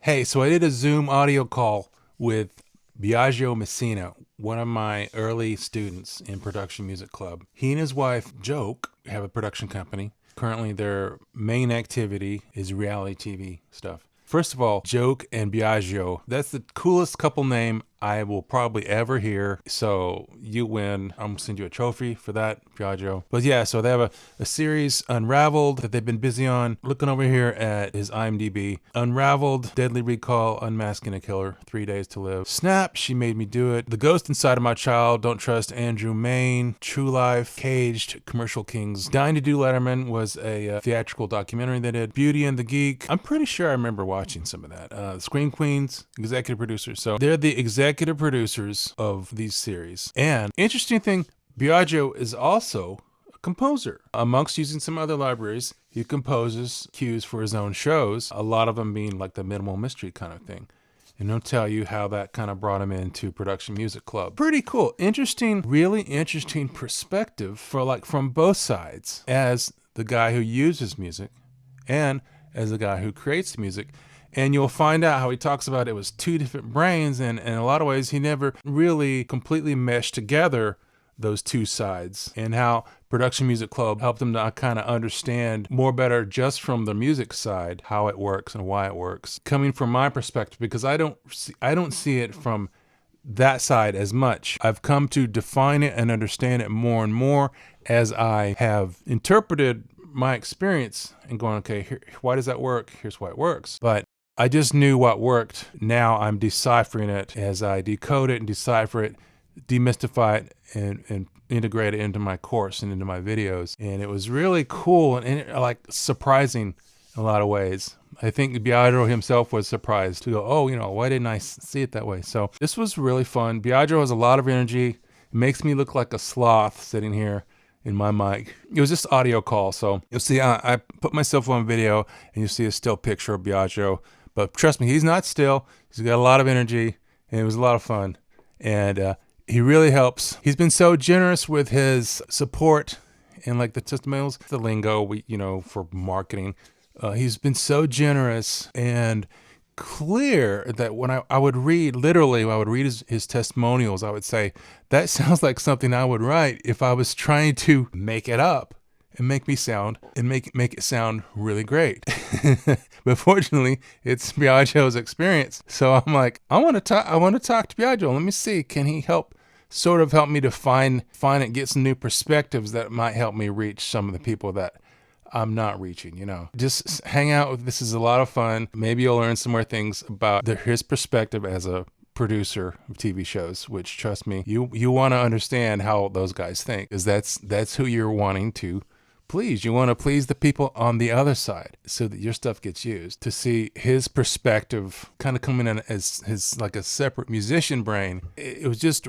Hey, so I did a Zoom audio call with Biagio Messina, one of my early students in Production Music Club. He and his wife, Joke, have a production company. Currently, their main activity is reality TV stuff. First of all, Joke and Biagio, that's the coolest couple name I will probably ever hear. So you win. I'm going to send you a trophy for that, Biagio. But yeah, so they have a series, Unraveled, that they've been busy on. Looking over here at his IMDb. Unraveled, Deadly Recall, Unmasking a Killer, 3 Days to Live. Snap, She Made Me Do It. The Ghost Inside of My Child, Don't Trust Andrew Main. True Life, Caged, Commercial Kings. Dying to Do Letterman was a theatrical documentary they did. Beauty and the Geek. I'm pretty sure I remember watching some of that. Scream Queens, executive producers. So they're the executive producers of these series. And interesting thing, Biagio is also a composer. Amongst using some other libraries, he composes cues for his own shows, a lot of them being like the minimal mystery kind of thing. And he'll tell you how that kind of brought him into Production Music Club. Pretty cool. Interesting, really interesting perspective from both sides, as the guy who uses music and as the guy who creates music. And you'll find out how he talks about it was two different brains, and in a lot of ways he never really completely meshed together those two sides, and how Production Music Club helped him to kind of understand more better just from the music side how it works and why it works. Coming from my perspective, because I don't see it from that side as much. I've come to define it and understand it more and more as I have interpreted my experience and going, okay, why does that work? Here's why it works. But I just knew what worked. Now I'm deciphering it as I decode it and decipher it, demystify it, and integrate it into my course and into my videos. And it was really cool and like surprising in a lot of ways. I think Biagio himself was surprised to go, oh, why didn't I see it that way? So this was really fun. Biagio has a lot of energy. It makes me look like a sloth sitting here in my mic. It was just audio call. So you'll see, I put myself on video and you'll see a still picture of Biagio. But trust me, he's not still. He's got a lot of energy, and it was a lot of fun. And he really helps. He's been so generous with his support and like the testimonials, the lingo, for marketing. He's been so generous and clear that when I would read, literally, when I would read his testimonials, I would say, that sounds like something I would write if I was trying to make it up and make it sound really great. But fortunately, it's Biagio's experience. So I'm like, I want to talk to Biagio. Let me see, can he help me to find it, get some new perspectives that might help me reach some of the people that I'm not reaching, Just hang out with, this is a lot of fun. Maybe you'll learn some more things about his perspective as a producer of TV shows, which, trust me, you want to understand how those guys think, because that's who you're wanting to please. You want to please the people on the other side so that your stuff gets used. To see his perspective kind of coming in as his like a separate musician brain, it was just,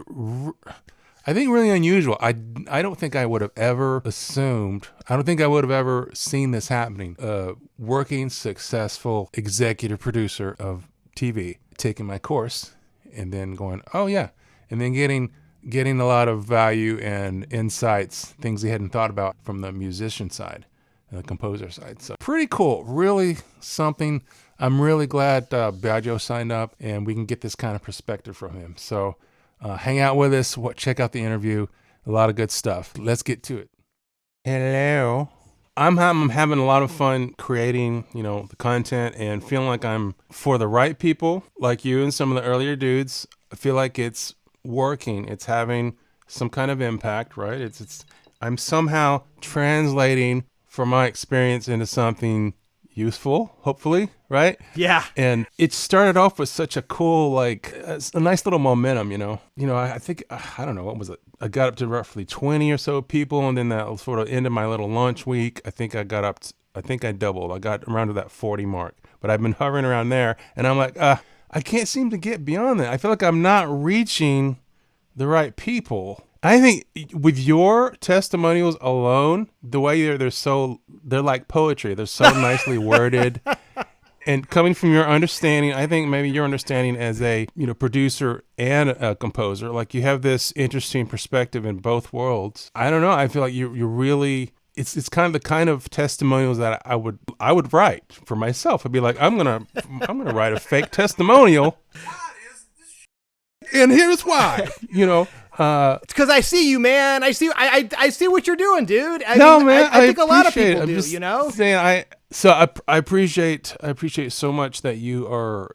I think, really unusual. I don't think I would have ever assumed, I don't think I would have ever seen this happening. Working successful executive producer of TV, taking my course and then going, oh yeah, and then getting a lot of value and insights, things he hadn't thought about from the musician side, the composer side. So pretty cool, really something. I'm really glad Biagio signed up and we can get this kind of perspective from him. So hang out with us, check out the interview, a lot of good stuff. Let's get to it. Hello. I'm having a lot of fun creating, the content and feeling like I'm for the right people like you and some of the earlier dudes. I feel like it's working, it's having some kind of impact, right? I'm somehow translating from my experience into something useful, hopefully, right? Yeah. And it started off with such a cool, like a nice little momentum, I think, I don't know, what was it? I got up to roughly 20 or so people, and then that sort of ended my little launch week. I think I doubled. I got around to that 40 mark, but I've been hovering around there, and I'm like, I can't seem to get beyond that. I feel like I'm not reaching the right people. I think with your testimonials alone, the way they're like poetry. They're so nicely worded. And coming from your understanding, I think maybe your understanding as a producer and a composer, like you have this interesting perspective in both worlds. I don't know. I feel like you're really it's kind of testimonials that I would write for myself. I'd be like, I'm gonna write a fake testimonial, and here's why. It's because I see you, man. I see what you're doing, dude. Man, I think a lot of appreciate people it. do. I'm just saying, I appreciate so much that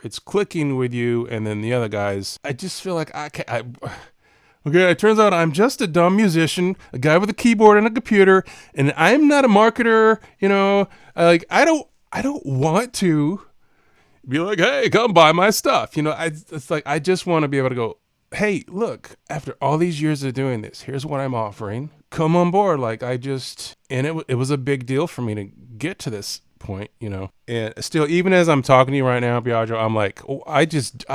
it's clicking with you, and then the other guys. I just feel like okay, it turns out I'm just a dumb musician, a guy with a keyboard and a computer, and I'm not a marketer. I don't want to be like, hey, come buy my stuff. It's like I just want to be able to go, hey, look, after all these years of doing this, here's what I'm offering. Come on board. And it was a big deal for me to get to this point, And still, even as I'm talking to you right now, Biagio, I'm like, oh, I just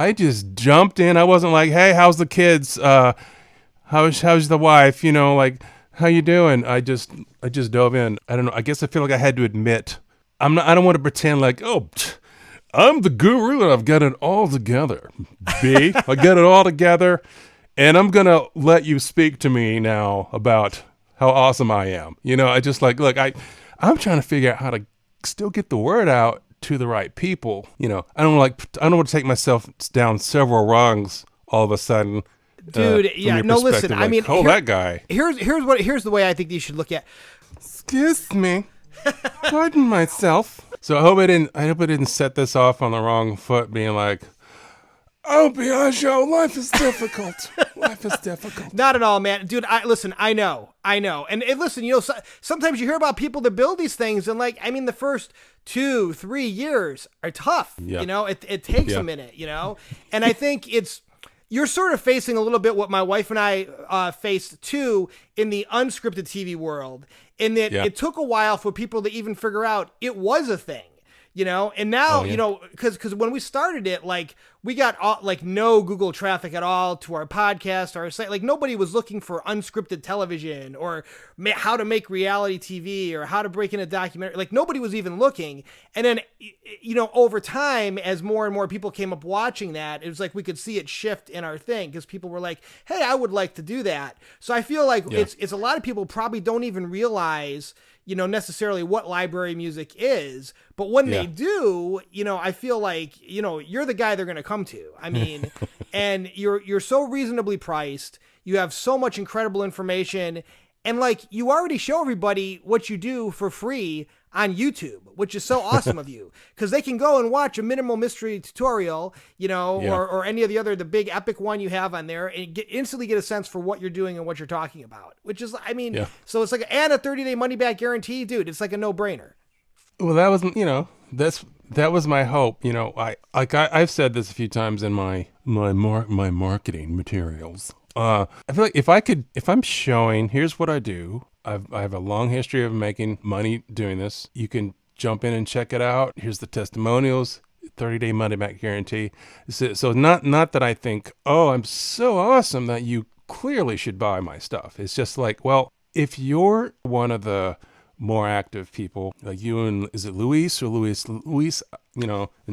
jumped in. I wasn't like, hey, how's the kids? How's the wife? How you doing? I just dove in. I don't know. I guess I feel like I had to admit, I don't want to pretend like, oh, I'm the guru and I've got it all together. I got it all together, and I'm gonna let you speak to me now about how awesome I am. I just like, look, I'm trying to figure out how to still get the word out to the right people. I don't want to take myself down several rungs all of a sudden. Dude, yeah, no, listen. Like, that guy. Here's the way I think you should look at. Excuse me, pardon myself. So I hope I didn't set this off on the wrong foot, being like, oh, Biagio, life is difficult. Life is difficult. Not at all, man. Dude, I know. And listen, sometimes you hear about people that build these things, and the first 2-3 years are tough. Yeah. It takes a minute, and I think you're sort of facing a little bit what my wife and I faced too in the unscripted TV world, in that it took a while for people to even figure out it was a thing, and now, because when we started it, we got no Google traffic at all to our podcast, our site. Nobody was looking for unscripted television or how to make reality TV or how to break in a documentary. Nobody was even looking. And then, over time, as more and more people came up watching that, it was like we could see it shift in our thing, because people were like, hey, I would like to do that. So I feel like it's a lot of people probably don't even realize necessarily what library music is, but when they do, I feel like, you're the guy they're going to come to. I mean, and you're so reasonably priced. You have so much incredible information, and you already show everybody what you do for free on YouTube, which is so awesome of you, because they can go and watch a minimal mystery tutorial, or any of the big epic one you have on there, and instantly get a sense for what you're doing and what you're talking about, which is, so it's and a 30-day money back guarantee, dude. It's like a no-brainer. Well, that was, that was my hope. I've said this a few times in my marketing materials. I feel like if I'm showing, here's what I do. I have a long history of making money doing this. You can jump in and check it out. Here's the testimonials, 30-day money back guarantee. So not that I think, oh, I'm so awesome that you clearly should buy my stuff. It's just like, well, if you're one of the more active people, like you and, is it Luis, and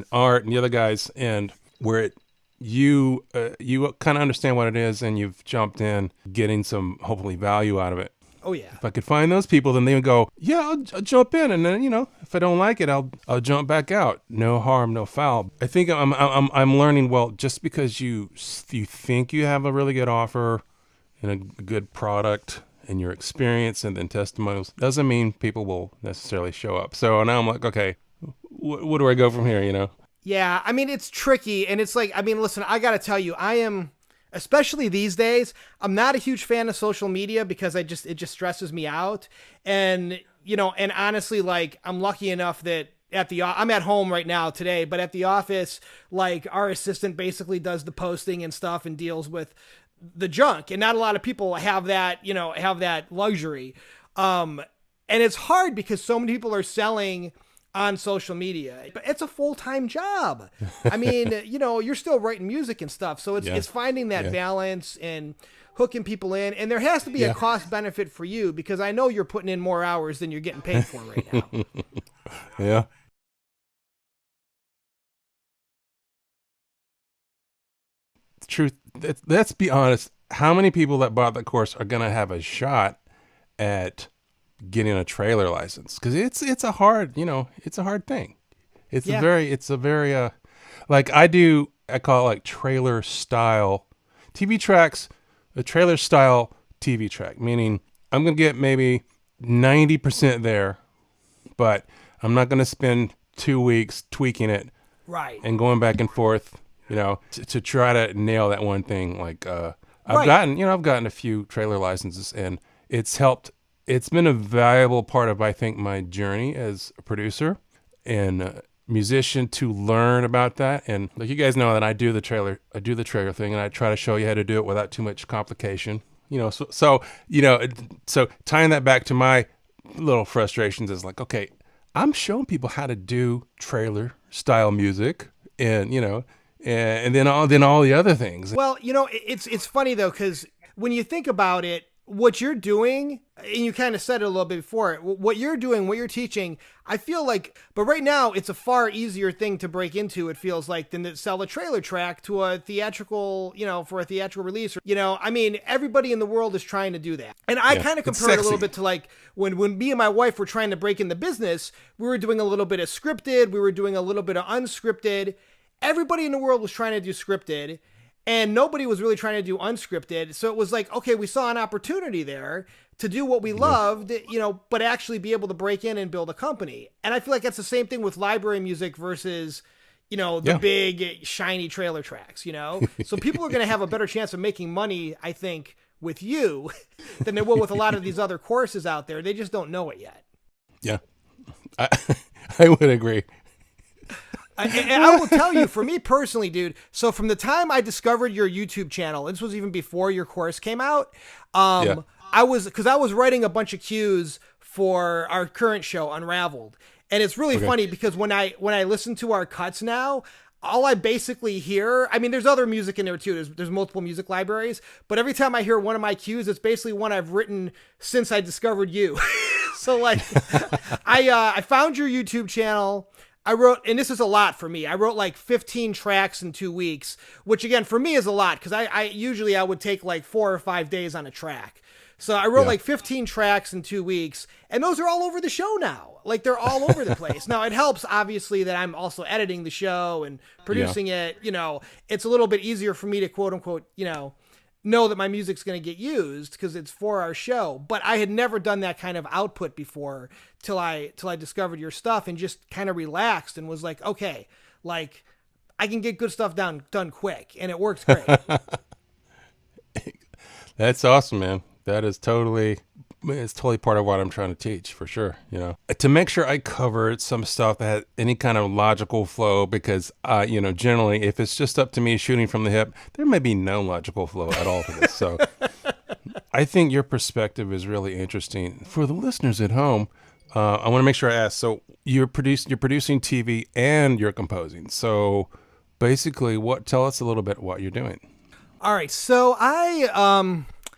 Art and the other guys, and where you kind of understand what it is, and you've jumped in getting some hopefully value out of it. Oh yeah. If I could find those people, then they would go, yeah, I'll jump in, and then if I don't like it, I'll jump back out. No harm, no foul. I think I'm learning. Well, just because you think you have a really good offer and a good product and your experience and then testimonials doesn't mean people will necessarily show up. So now I'm like, okay, where do I go from here? Yeah, it's tricky, and it's listen, I gotta tell you, I am. Especially these days, I'm not a huge fan of social media because it just stresses me out. And, and honestly, I'm lucky enough that I'm at home right now today, but at the office, our assistant basically does the posting and stuff and deals with the junk. And not a lot of people have that luxury. And it's hard because so many people are selling on social media, but it's a full-time job. You're still writing music and stuff. So it's finding that balance and hooking people in. And there has to be a cost benefit for you, because I know you're putting in more hours than you're getting paid for right now. Yeah. Truth. Let's be honest. How many people that bought the course are going to have a shot at getting a trailer license, because it's a hard, it's a hard thing. It's Yeah. a very like I call it like trailer style TV tracks, a trailer style TV track, meaning I'm going to get maybe 90% there, but I'm not going to spend 2 weeks tweaking it Right. and going back and forth, to try to nail that one thing. Like, I've Right. gotten a few trailer licenses, and it's helped. It's been a valuable part of, I think, my journey as a producer and musician to learn about that. And like, you guys know that I do the trailer thing, and I try to show you how to do it without too much complication. So tying that back to my little frustrations is like, okay, I'm showing people how to do trailer style music, and and then all the other things. Well, it's funny though, because when you think about it, what you're doing, and you kind of said it a little bit before, what you're doing, what you're teaching, I feel like, but right now it's a far easier thing to break into, it feels like, than to sell a trailer track to a theatrical, for a theatrical release. I mean, everybody in the world is trying to do that. And I kind of compare it a little bit to like when me and my wife were trying to break in the business, we were doing a little bit of scripted, we were doing a little bit of unscripted. Everybody in the world was trying to do scripted, and nobody was really trying to do unscripted. So it was like, okay, we saw an opportunity there to do what we loved, but actually be able to break in and build a company. And I feel like that's the same thing with library music versus, the big shiny trailer tracks, So people are going to have a better chance of making money, I think, with you than they will with a lot of these other courses out there. They just don't know it yet. Yeah, I would agree. And I will tell you, for me personally, dude, so from the time I discovered your YouTube channel, this was even before your course came out, I was writing a bunch of cues for our current show, Unraveled. And it's really funny because when I listen to our cuts now, all I basically hear, I mean, there's other music in there too. There's multiple music libraries, but every time I hear one of my cues, it's basically one I've written since I discovered you. So like, I found your YouTube channel. I wrote, and this is a lot for me, I wrote like 15 tracks in 2 weeks, which again, for me is a lot, because I usually would take like 4 or 5 days on a track. So I wrote like 15 tracks in 2 weeks, and those are all over the show now. Like, they're all over the place. Now, it helps, obviously, that I'm also editing the show and producing it. It's a little bit easier for me to, quote unquote, know that my music's going to get used because it's for our show. But I had never done that kind of output before till I discovered your stuff and just kind of relaxed and was like, okay, like, I can get good stuff done quick, and it works great. That's awesome, man. That is totally part of what I'm trying to teach, for sure. To make sure I covered some stuff that had any kind of logical flow, because generally, if it's just up to me shooting from the hip, there may be no logical flow at all to this. So I think your perspective is really interesting for the listeners at home. I want to make sure I ask. So you're producing TV and you're composing. So basically, tell us a little bit what you're doing. All right. So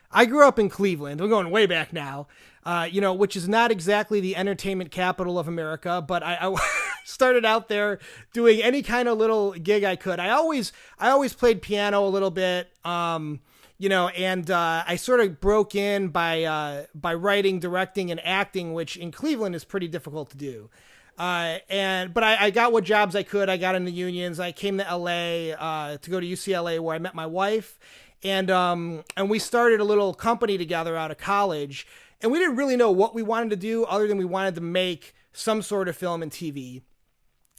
I grew up in Cleveland. We're going way back now, which is not exactly the entertainment capital of America, but I started out there doing any kind of little gig I could. I always played piano a little bit, and I sort of broke in by writing, directing, and acting, which in Cleveland is pretty difficult to do. But I got what jobs I could. I got in the unions. I came to LA to go to UCLA, where I met my wife. And we started a little company together out of college, and we didn't really know what we wanted to do other than we wanted to make some sort of film and TV.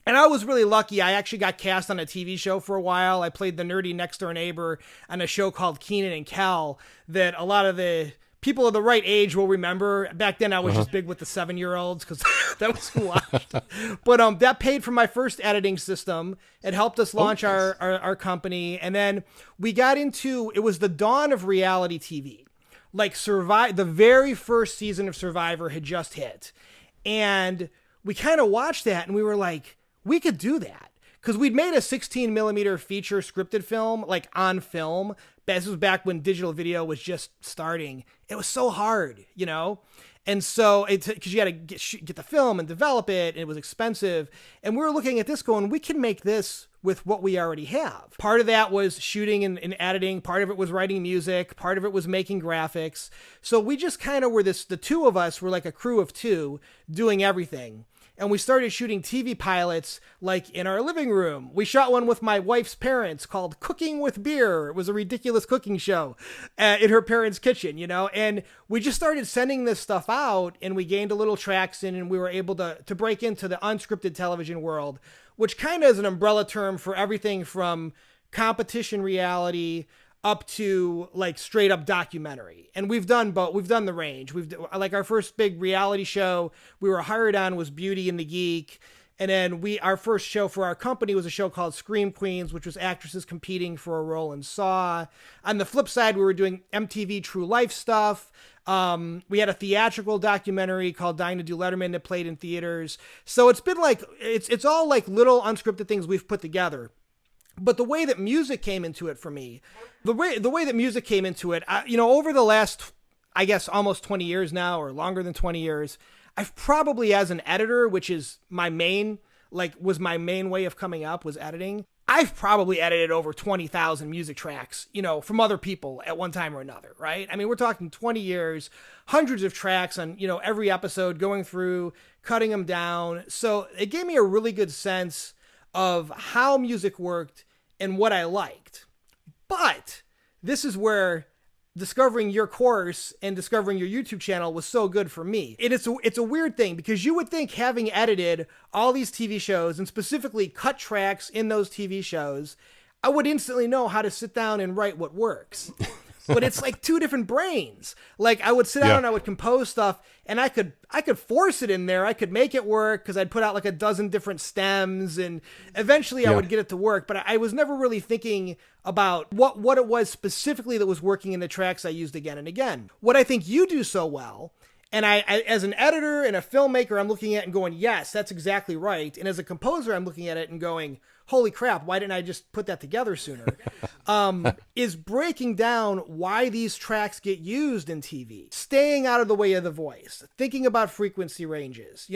And I was really lucky. I actually got cast on a TV show for a while. I played the nerdy next door neighbor on a show called Keenan and Kel that a lot of the people of the right age will remember. Back then I was just big with the 7-year-olds because that was who watched. But that paid for my first editing system. It helped us launch our company. And then we got into, it was the dawn of reality TV. Like the very first season of Survivor had just hit. And we kind of watched that and we were like, we could do that. Because we'd made a 16 millimeter feature scripted film, like on film. This was back when digital video was just starting. It was so hard, And so because you got to get the film and develop it, and it was expensive. And we were looking at this going, we can make this with what we already have. Part of that was shooting and editing. Part of it was writing music. Part of it was making graphics. So we just kind of were the two of us were like a crew of two doing everything. And we started shooting TV pilots like in our living room. We shot one with my wife's parents called Cooking with Beer. It was a ridiculous cooking show in her parents' kitchen, and we just started sending this stuff out, and we gained a little traction, and we were able to break into the unscripted television world, which kind of is an umbrella term for everything from competition reality up to like straight up documentary. And we've done both. We've done the range. Like our first big reality show we were hired on was Beauty and the Geek. And then our first show for our company was a show called Scream Queens, which was actresses competing for a role in Saw. On the flip side, we were doing MTV True Life stuff. We had a theatrical documentary called Dying to Do Letterman that played in theaters. So it's been like, it's all like little unscripted things we've put together. But the way that music came into it for me, the way that music came into it, over the last, I guess, almost 20 years now, or longer than 20 years, I've probably, as an editor, which is was my main way of coming up, was editing. I've probably edited over 20,000 music tracks, from other people at one time or another, right? I mean, we're talking 20 years, hundreds of tracks on, every episode, going through, cutting them down. So it gave me a really good sense of how music worked and what I liked. But this is where discovering your course and discovering your YouTube channel was so good for me. It's a weird thing, because you would think, having edited all these TV shows and specifically cut tracks in those TV shows, I would instantly know how to sit down and write what works. But it's like two different brains. Like, I would sit down and I would compose stuff, and I could force it in there. I could make it work because I'd put out like a dozen different stems, and eventually I would get it to work. But I was never really thinking about what it was specifically that was working in the tracks I used again and again. What I think you do so well, and I as an editor and a filmmaker, I'm looking at it and going, yes, that's exactly right. And as a composer, I'm looking at it and going, holy crap, why didn't I just put that together sooner? Is breaking down why these tracks get used in TV, staying out of the way of the voice, thinking about frequency ranges,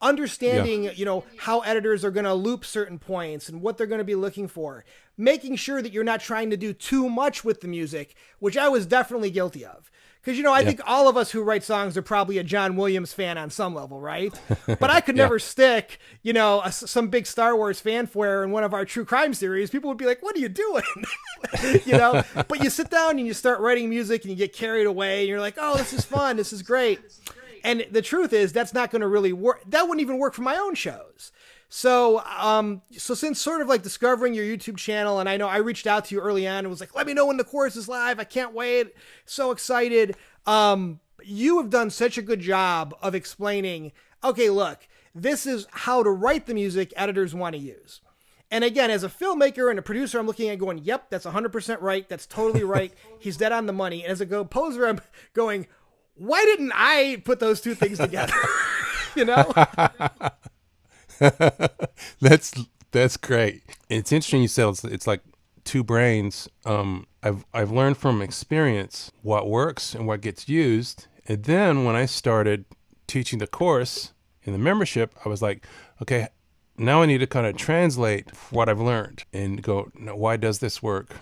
understanding, how editors are going to loop certain points and what they're going to be looking for, making sure that you're not trying to do too much with the music, which I was definitely guilty of. Because, I think all of us who write songs are probably a John Williams fan on some level, right? But I could never stick, some big Star Wars fanfare in one of our true crime series. People would be like, what are you doing? But you sit down and you start writing music and you get carried away and you're like, oh, this is fun. This is great. And the truth is, that's not going to really work. That wouldn't even work for my own shows. So since sort of like discovering your YouTube channel, and I know I reached out to you early on and was like, let me know when the course is live. I can't wait. So excited. You have done such a good job of explaining, okay, look, this is how to write the music editors want to use. And again, as a filmmaker and a producer, I'm looking at going, yep, that's 100% right. That's totally right. He's dead on the money. And as a composer, I'm going, why didn't I put those two things together? That's great. It's interesting you said it's like two brains. I've learned from experience what works and what gets used. And then when I started teaching the course in the membership, I was like, okay, now I need to kind of translate what I've learned and go, no, why does this work?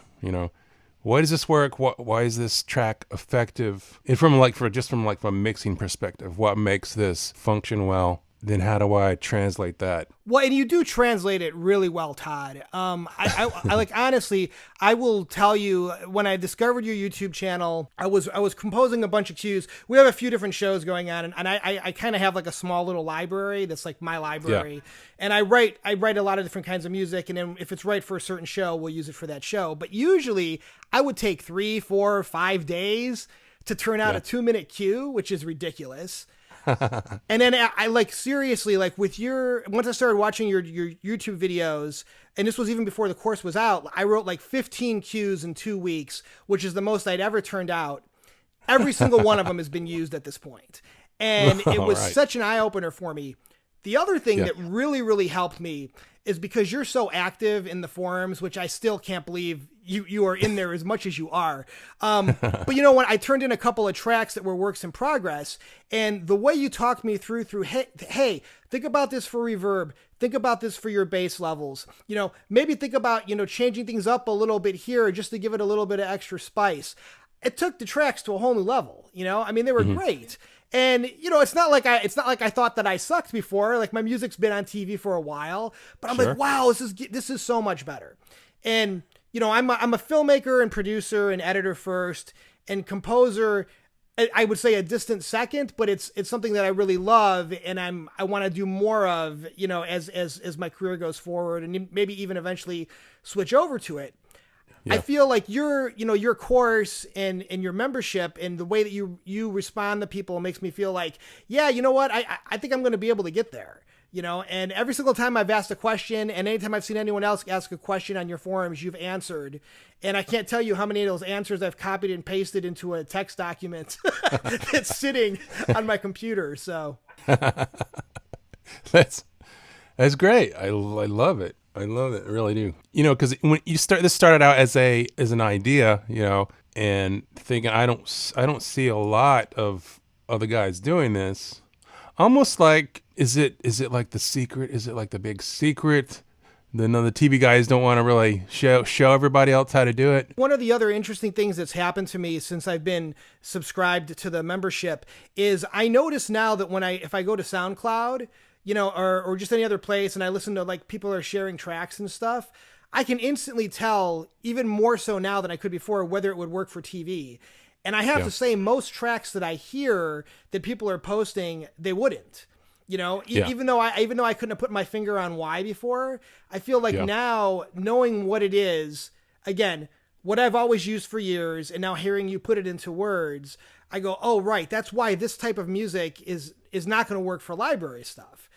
Why does this work? Why is this track effective? And from a mixing perspective, what makes this function well? Then how do I translate that? Well, and you do translate it really well, Todd. I like, honestly, I will tell you, when I discovered your YouTube channel, I was composing a bunch of cues. We have a few different shows going on, and I kind of have like a small little library that's like my library. Yeah. And I write a lot of different kinds of music, and then if it's right for a certain show, we'll use it for that show. But usually I would take 3, 4, 5 days to turn out a 2-minute cue, which is ridiculous. And then I like, seriously, like once I started watching your YouTube videos, and this was even before the course was out, I wrote like 15 cues in 2 weeks, which is the most I'd ever turned out. Every single one of them has been used at this point. And it was such an eye opener for me. The other thing that really, really helped me is because you're so active in the forums, which I still can't believe you are in there as much as you are. But you know what? I turned in a couple of tracks that were works in progress, and the way you talked me through hey, think about this for reverb. Think about this for your bass levels. You know, maybe think about, you know, changing things up a little bit here just to give it a little bit of extra spice. It took the tracks to a whole new level. You know, I mean, they were great. And, you know, it's not like I thought that I sucked before. Like, my music's been on TV for a while, but I'm like, wow, this is so much better. And, you know, I'm a filmmaker and producer and editor first, and composer, I would say a distant second, but it's something that I really love, and I want to do more of, you know, as my career goes forward, and maybe even eventually switch over to it. Yeah. I feel like your course and your membership and the way that you respond to people makes me feel like, yeah, you know what? I think I'm going to be able to get there, you know, and every single time I've asked a question, and anytime I've seen anyone else ask a question on your forums, you've answered. And I can't tell you how many of those answers I've copied and pasted into a text document that's sitting on my computer. So that's great. I love it. I love it. I really do. You know, because when this started out as an idea, you know, and thinking I don't see a lot of other guys doing this. Almost like, is it like The Secret? Is it like the big secret? The TV guys don't want to really show everybody else how to do it. One of the other interesting things that's happened to me since I've been subscribed to the membership is I notice now that if I go to SoundCloud, you know, or just any other place, and I listen to, like, people are sharing tracks and stuff, I can instantly tell, even more so now than I could before, whether it would work for TV. And I have to say, most tracks that I hear that people are posting, they wouldn't. You know, even though I couldn't have put my finger on why before, I feel like now, knowing what it is, again, what I've always used for years, and now hearing you put it into words, I go, oh, right, that's why this type of music is not going to work for library stuff.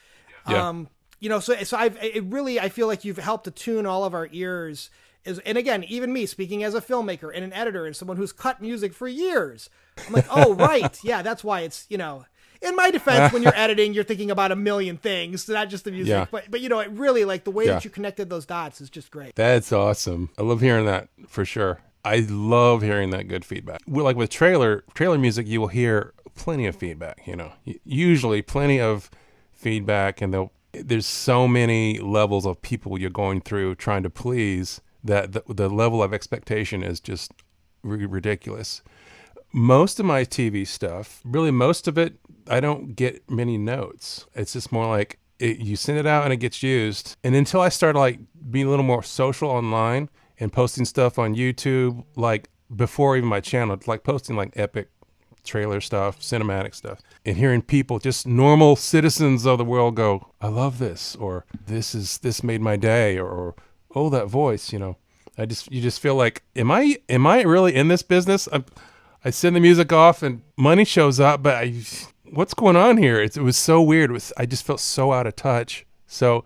Yeah. You know, so I feel like you've helped attune all of our ears. And again, even me, speaking as a filmmaker and an editor and someone who's cut music for years, I'm like, oh, right. Yeah, that's why it's, you know, in my defense, when you're editing, you're thinking about a million things, not just the music. Yeah. But you know, it really, like, the way that you connected those dots is just great. That's awesome. I love hearing that, for sure. I love hearing that good feedback. Like with trailer music, you will hear plenty of feedback, you know, usually plenty of feedback, and there's so many levels of people you're going through trying to please that the level of expectation is just ridiculous. Most of my TV stuff, really most of it, I don't get many notes. It's just more like you send it out and it gets used. And until I started, like, being a little more social online and posting stuff on YouTube, like before even my channel, like posting like epic trailer stuff, cinematic stuff, and hearing people, just normal citizens of the world, go, I love this, or this made my day, or oh, that voice, you know. You just feel like, am I really in this business? I send the music off and money shows up, but what's going on here? It was so weird. I just felt so out of touch. So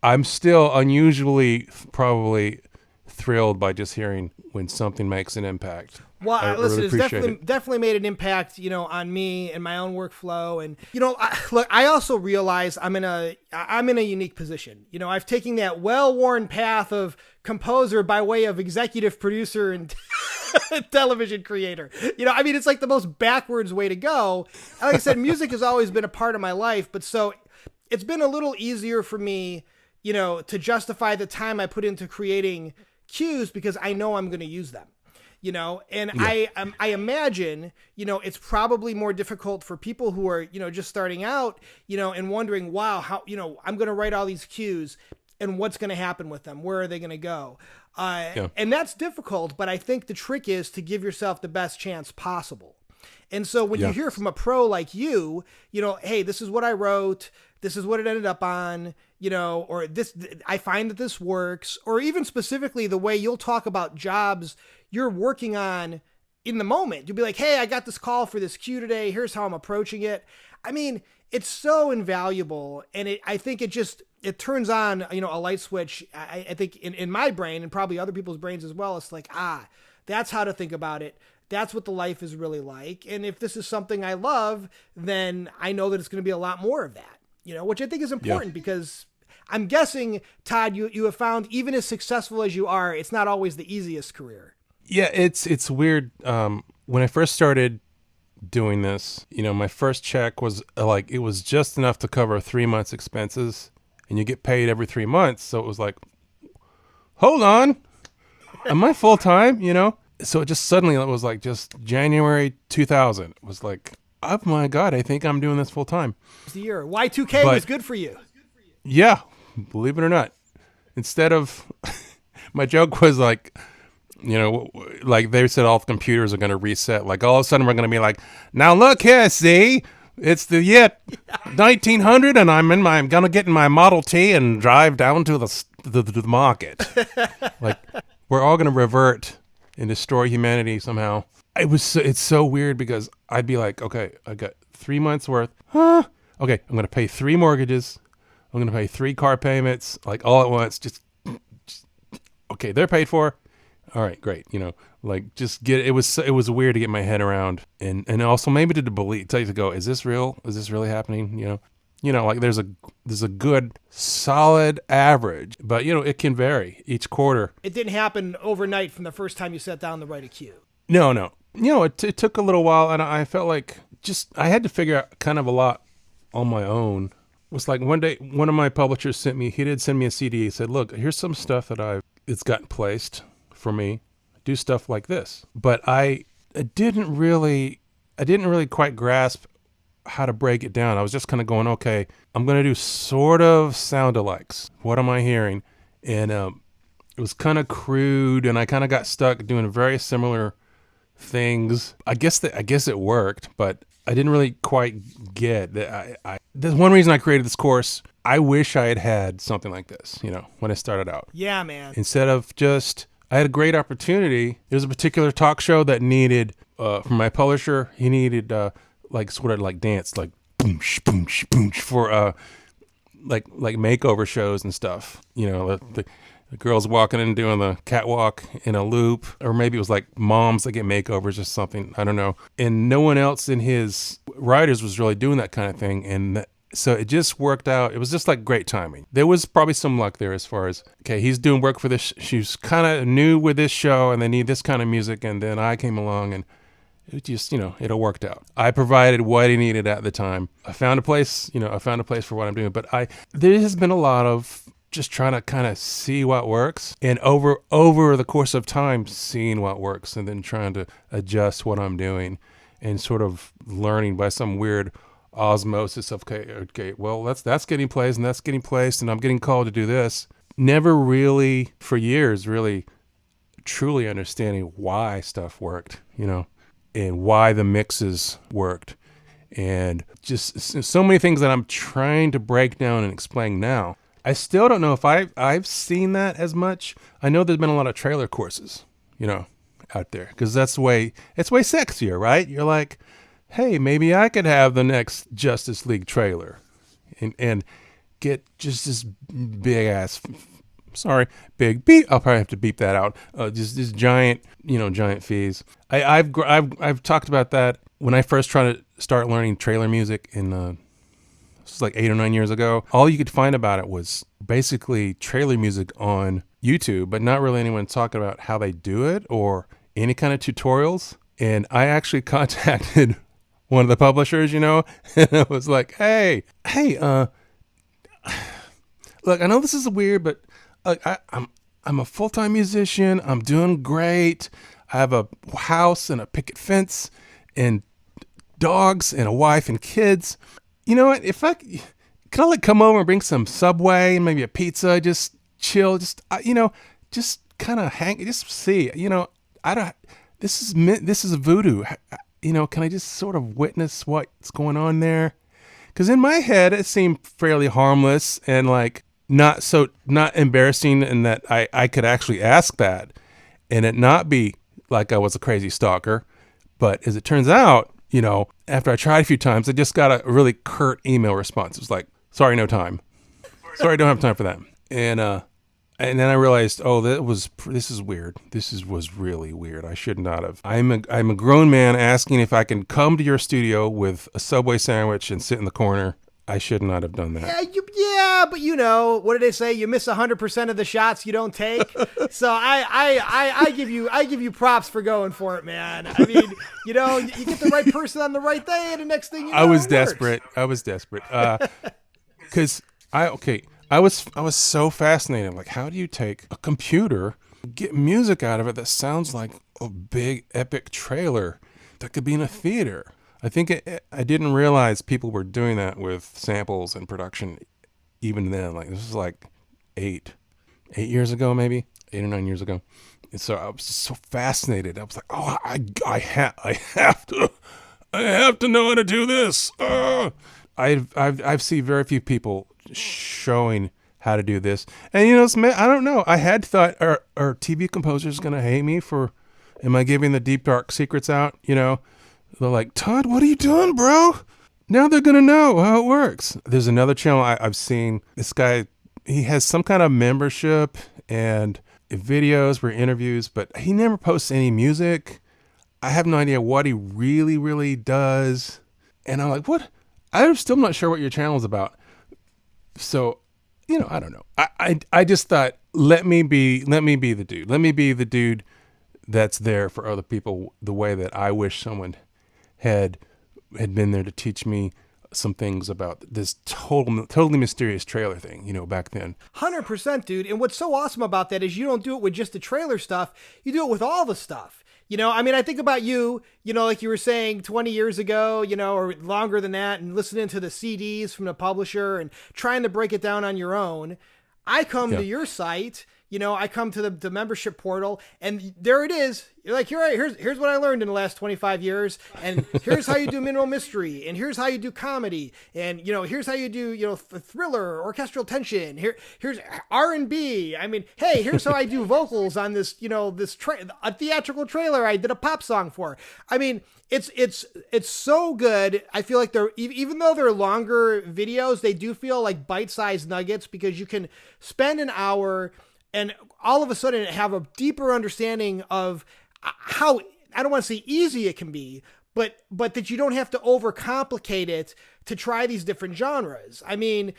I'm still unusually probably thrilled by just hearing when something makes an impact. Well, listen, really it's definitely made an impact, you know, on me and my own workflow. And, you know, I also realize I'm in a unique position. You know, I've taken that well-worn path of composer by way of executive producer and television creator. You know, I mean, it's like the most backwards way to go. Like I said, music has always been a part of my life, but so it's been a little easier for me, you know, to justify the time I put into creating cues because I know I'm going to use them. You know, and I imagine, you know, it's probably more difficult for people who are, you know, just starting out, you know, and wondering, wow, how, you know, I'm going to write all these cues and what's going to happen with them? Where are they going to go? And that's difficult, but I think the trick is to give yourself the best chance possible. And so when you hear from a pro like you know, hey, this is what I wrote, this is what it ended up on, you know, or this, I find that this works, or even specifically the way you'll talk about jobs you're working on in the moment. You'll be like, hey, I got this call for this cue today. Here's how I'm approaching it. I mean, it's so invaluable. And I think it turns on, you know, a light switch. I think in my brain and probably other people's brains as well. It's like, that's how to think about it. That's what the life is really like. And if this is something I love, then I know that it's going to be a lot more of that, you know, which I think is important because I'm guessing, Todd, you have found even as successful as you are, it's not always the easiest career. Yeah, it's weird. When I first started doing this, my first check was like, it was just enough to cover 3 months expenses, and you get paid every 3 months. So it was like, hold on, am I full time? So it just suddenly, it was like just January 2000. It was like, oh my God, I think I'm doing this full time. It's the year. Y2K was good for you. Yeah, believe it or not. Instead of, my joke was like, like they said all the computers are going to reset. Like all of a sudden we're going to be like, now look here, see? It's the year 1900 and I'm going to get in my Model T and drive down to the market. Like we're all going to revert and destroy humanity somehow. It's so weird because I'd be like, okay, I got 3 months worth. Okay, I'm going to pay 3 mortgages. I'm going to pay 3 car payments, like all at once. Just okay, they're paid for. All right, great. Like just it was weird to get my head around, and also maybe to go, is this real? Is this really happening? Like there's a good solid average, but it can vary each quarter. It didn't happen overnight from the first time you sat down to write a cue. No. It took a little while, and I felt like I had to figure out kind of a lot on my own. It was like one day, one of my publishers he did send me a CD. He said, look, here's some stuff that it's gotten placed for me. Do stuff like this. But I didn't really quite grasp how to break it down. I was just kind of going, okay, I'm going to do sort of sound-alikes. What am I hearing? And it was kind of crude, and I kind of got stuck doing very similar things. I guess it worked, but I didn't really quite get that. There's one reason I created this course. I wish I had something like this, when I started out. Yeah, man. Instead of I had a great opportunity. There was a particular talk show that needed, from my publisher, he needed like sort of like dance, like boom, boom, boom, for like makeover shows and stuff. The girls walking in doing the catwalk in a loop, or maybe it was like moms that get makeovers or something. I don't know. And no one else in his writers was really doing that kind of thing. And so it just worked out. It was just like great timing. There was probably some luck there as far as, okay, he's doing work for this. She's kind of new with this show and they need this kind of music. And then I came along and it just, it all worked out. I provided what he needed at the time. I found a place for what I'm doing. But there has been a lot of just trying to kind of see what works, and over the course of time, seeing what works, and then trying to adjust what I'm doing, and sort of learning by some weird osmosis of, okay, well, that's getting placed, and that's getting placed, and I'm getting called to do this. Never really, for years, really truly understanding why stuff worked, and why the mixes worked, and just so many things that I'm trying to break down and explain now. I still don't know if I've seen that as much. I know there's been a lot of trailer courses, out there, because it's way sexier, right? You're like, hey, maybe I could have the next Justice League trailer and get just this big ass, big beep. I'll probably have to beep that out. Just this giant, giant fees. I've talked about that when I first tried to start learning trailer music in, this was like 8 or 9 years ago. All you could find about it was basically trailer music on YouTube, but not really anyone talking about how they do it or any kind of tutorials. And I actually contacted one of the publishers, and I was like, hey, look, I know this is weird, but I'm a full-time musician. I'm doing great. I have a house and a picket fence and dogs and a wife and kids. You know what? Can I come over and bring some Subway and maybe a pizza? Just chill. Just kind of hang. Just see. I don't. This is voodoo. Can I just sort of witness what's going on there? Because in my head, it seemed fairly harmless and like not embarrassing, in that I could actually ask that and it not be like I was a crazy stalker. But as it turns out, after I tried a few times, I just got a really curt email response. It was like, sorry, no time. Sorry, I don't have time for that. And then I realized, this is weird. Was really weird. I should not have. I'm a grown man asking if I can come to your studio with a Subway sandwich and sit in the corner. I should not have done that. but what did they say? You miss 100% of the shots you don't take. So I give you props for going for it, man. I mean, you get the right person on the right day, and the next thing you know, I was desperate. Because I was so fascinated. Like, how do you take a computer, get music out of it that sounds like a big epic trailer that could be in a theater? I think I didn't realize people were doing that with samples and production even then. Like, this was like 8 years ago, maybe 8 or 9 years ago. And so I was just so fascinated. I was like, oh, I have to know how to do this. I've seen very few people showing how to do this. And I don't know. I had thought, are TV composers going to hate me am I giving the deep dark secrets out? They're like, Todd, what are you doing, bro? Now they're going to know how it works. There's another channel I've seen. This guy, he has some kind of membership and videos for interviews, but he never posts any music. I have no idea what he really, really does. And I'm like, what? I'm still not sure what your channel is about. So, I don't know. I just thought, let me be the dude. Let me be the dude that's there for other people the way that I wish someone had been there to teach me some things about this totally mysterious trailer thing, back then. 100%, dude. And what's so awesome about that is you don't do it with just the trailer stuff. You do it with all the stuff. I think about you, like you were saying 20 years ago, or longer than that, and listening to the CDs from the publisher and trying to break it down on your own. I come to your site, I come to the membership portal, and there it is. You're like, here's what I learned in the last 25 years, and here's how you do mineral mystery, and here's how you do comedy, and here's how you do thriller, orchestral tension. Here's R&B. I mean, hey, here's how I do vocals on this a theatrical trailer I did a pop song for. I mean, it's so good. I feel like even though they're longer videos, they do feel like bite-sized nuggets because you can spend an hour and all of a sudden have a deeper understanding of how, I don't want to say easy it can be, but that you don't have to overcomplicate it to try these different genres. I mean,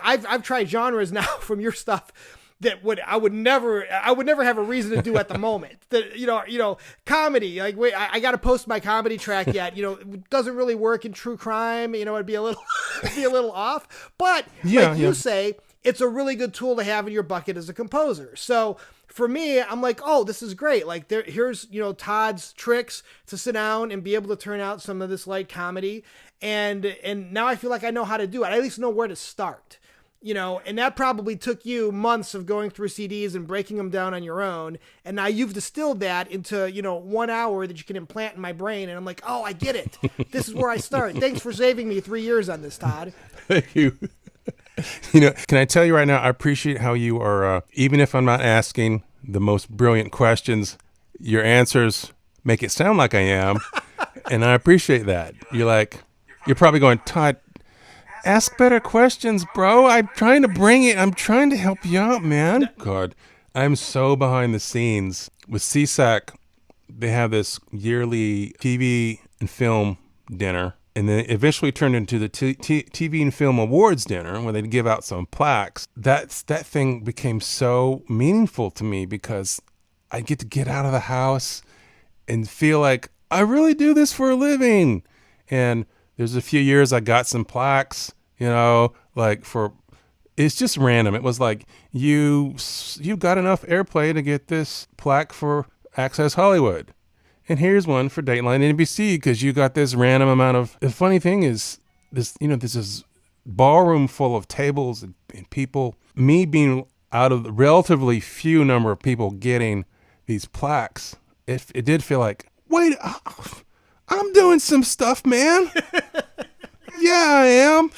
I've tried genres now from your stuff that I would never have a reason to do at the moment. That comedy, like, wait, I got to post my comedy track yet. It doesn't really work in true crime. It'd be a little off. But you say, it's a really good tool to have in your bucket as a composer. So for me, I'm like, oh, this is great. Like, here's Todd's tricks to sit down and be able to turn out some of this light comedy, and now I feel like I know how to do it. I at least know where to start. And that probably took you months of going through CDs and breaking them down on your own. And now you've distilled that into, 1 hour that you can implant in my brain. And I'm like, oh, I get it. This is where I start. Thanks for saving me 3 years on this, Todd. Thank you. Can I tell you right now, I appreciate how you are, even if I'm not asking the most brilliant questions, your answers make it sound like I am. And I appreciate that. You're probably going, Todd, ask better questions, bro. I'm trying to help you out, man. God, I'm so behind the scenes. With CSAC, they have this yearly TV and film dinner, and then eventually turned into the TV and Film Awards dinner where they'd give out some plaques. That thing became so meaningful to me because I get out of the house and feel like I really do this for a living. And there's a few years I got some plaques, it's just random. It was like, you got enough airplay to get this plaque for Access Hollywood. And here's one for Dateline NBC because you got this random amount of. The funny thing is, this is ballroom full of tables and people. Me being out of the relatively few number of people getting these plaques, it did feel like, wait, I'm doing some stuff, man. Yeah, I am.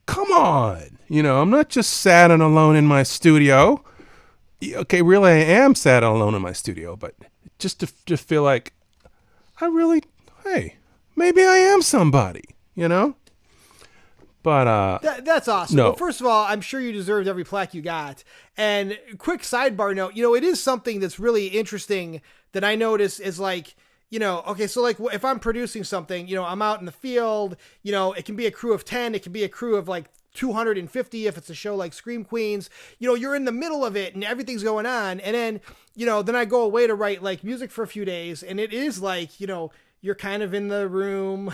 Come on. I'm not just sad and alone in my studio. Okay, really, I am sad and alone in my studio, but just to feel like maybe I am somebody, But that's awesome. No. Well, first of all, I'm sure you deserved every plaque you got. And quick sidebar note, it is something that's really interesting that I notice is like, okay, so like if I'm producing something, I'm out in the field, it can be a crew of 10, it can be a crew of like 250 if it's a show like Scream Queens. You're in the middle of it and everything's going on. And then, then I go away to write like music for a few days. And it is like, you're kind of in the room,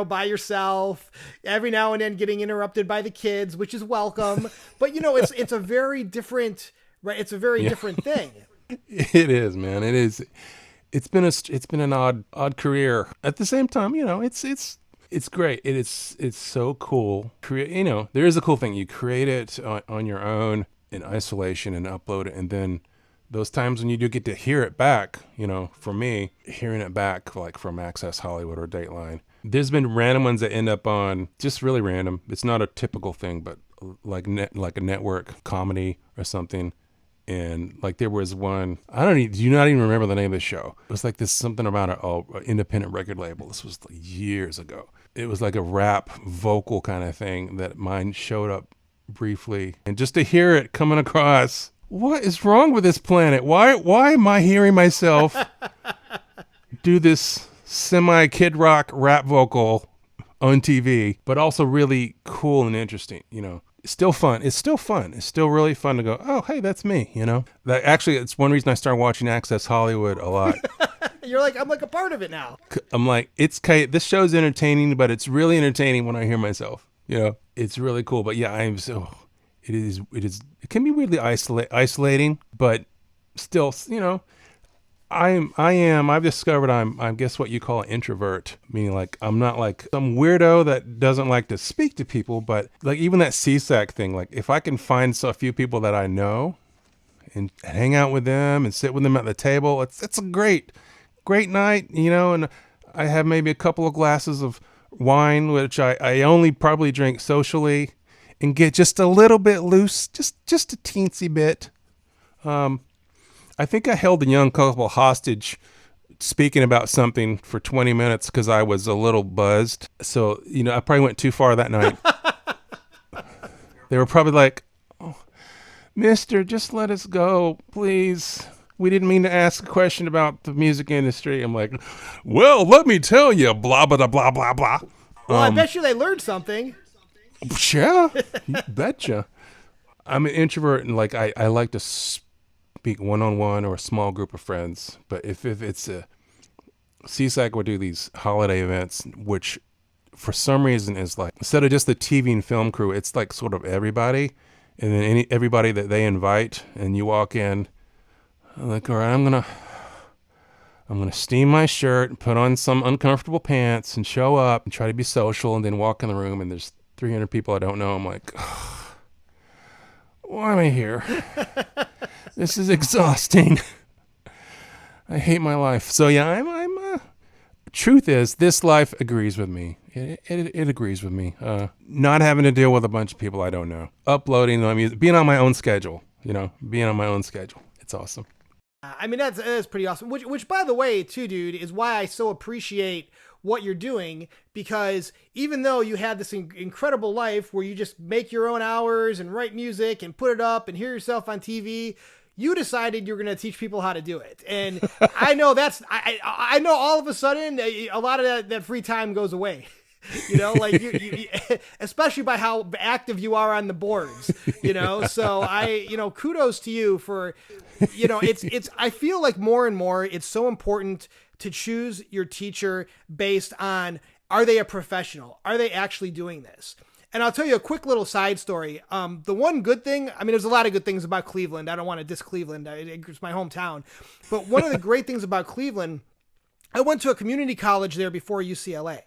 by yourself, every now and then getting interrupted by the kids, which is welcome. But, it's a very different, right? It's a very different thing. It is, man. It is. It's been an odd career. At the same time, it's great. It's so cool. There is a cool thing. You create it on your own in isolation and upload it, and then those times when you do get to hear it back, for me, hearing it back like from Access Hollywood or Dateline, there's been random ones that end up on just really random. It's not a typical thing, but like a network comedy or something. And like there was one, do you not even remember the name of the show? It was like this something about an independent record label. This was like years ago. It was like a rap vocal kind of thing that mine showed up briefly. And just to hear it coming across, what is wrong with this planet? Why am I hearing myself do this semi-kid rock rap vocal on TV, but also really cool and interesting, It's still fun. It's still really fun to go, oh, hey, that's me, That actually, it's one reason I started watching Access Hollywood a lot. You're like, I'm like a part of it now. I'm like, this show's entertaining, but it's really entertaining when I hear myself. It's really cool. But yeah, it can be weirdly isolating, but still, I've discovered I guess what you call an introvert, meaning like I'm not like some weirdo that doesn't like to speak to people, but like even that CSAC thing, like if I can find a few people that I know and hang out with them and sit with them at the table, it's a great night, and I have maybe a couple of glasses of wine, which I only probably drink socially, and get just a little bit loose, just a teensy bit. I think I held a young couple hostage speaking about something for 20 minutes because I was a little buzzed. So, I probably went too far that night. They were probably like, oh, mister, just let us go, please. We didn't mean to ask a question about the music industry. I'm like, well, let me tell you, blah, blah, blah, blah, blah. Well, I bet you they learned something. Yeah, you betcha. I'm an introvert and like I like to speak one-on-one or a small group of friends. But if it's CSAC would do these holiday events, which for some reason is like, instead of just the TV and film crew, it's like sort of everybody. And then everybody that they invite, and you walk in, I'm like, all right, I'm gonna steam my shirt and put on some uncomfortable pants and show up and try to be social, and then walk in the room and there's 300 people I don't know. I'm like, oh, why am I here? This is exhausting. I hate my life. So yeah, I'm truth is, this life agrees with me. It agrees with me. Not having to deal with a bunch of people I don't know. Uploading my music, being on my own schedule, being on my own schedule. It's awesome. I mean, that's pretty awesome. Which, by the way, too, dude, is why I so appreciate what you're doing, because even though you had this incredible life where you just make your own hours and write music and put it up and hear yourself on TV, you decided you're going to teach people how to do it. And I know I know all of a sudden a lot of that free time goes away. Like you, especially by how active you are on the boards, so kudos to you for, I feel like more and more, it's so important to choose your teacher based on, are they a professional? Are they actually doing this? And I'll tell you a quick little side story. The one good thing, I mean, there's a lot of good things about Cleveland. I don't want to diss Cleveland. It's my hometown. But one of the great things about Cleveland, I went to a community college there before UCLA.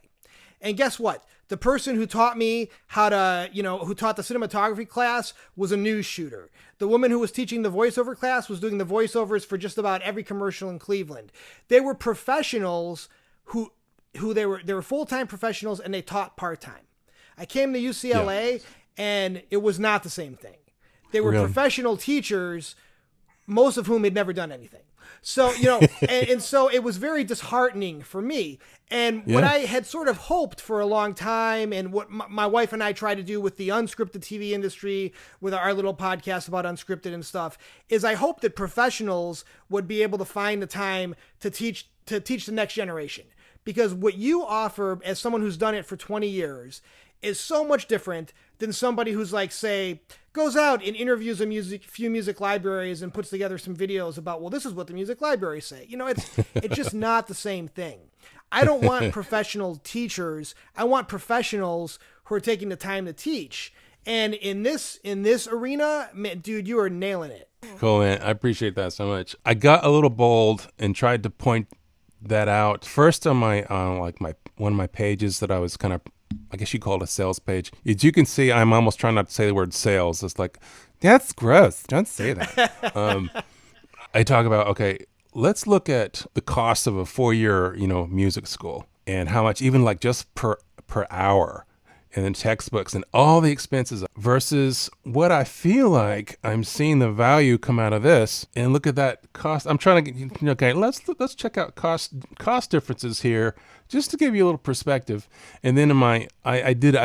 And guess what? The person who taught me how to, who taught the cinematography class was a news shooter. The woman who was teaching the voiceover class was doing the voiceovers for just about every commercial in Cleveland. They were professionals who they were full-time professionals, and they taught part-time. I came to UCLA and it was not the same thing. They were professional teachers, most of whom had never done anything. So, and so it was very disheartening for me. And what I had sort of hoped for a long time, and what my wife and I try to do with the unscripted TV industry, with our little podcast about unscripted and stuff, is I hope that professionals would be able to find the time to teach the next generation. Because what you offer as someone who's done it for 20 years is so much different than somebody who's like, say, goes out and interviews a few music libraries and puts together some videos about, well, this is what the music libraries say. It's just not the same thing. I don't want professional teachers. I want professionals who are taking the time to teach. And in this arena, man, dude, you are nailing it. Cool, man. I appreciate that so much. I got a little bold and tried to point that out first on my one of my pages that I was kind of, I guess you call it a sales page. As you can see, I'm almost trying not to say the word sales. It's like, that's gross. Don't say that. I talk about, okay, let's look at the cost of a 4-year, music school and how much, even like just per hour, and then textbooks and all the expenses versus what I feel like I'm seeing the value come out of this. And look at that cost. I'm trying to get, okay, let's check out cost differences here just to give you a little perspective. And then I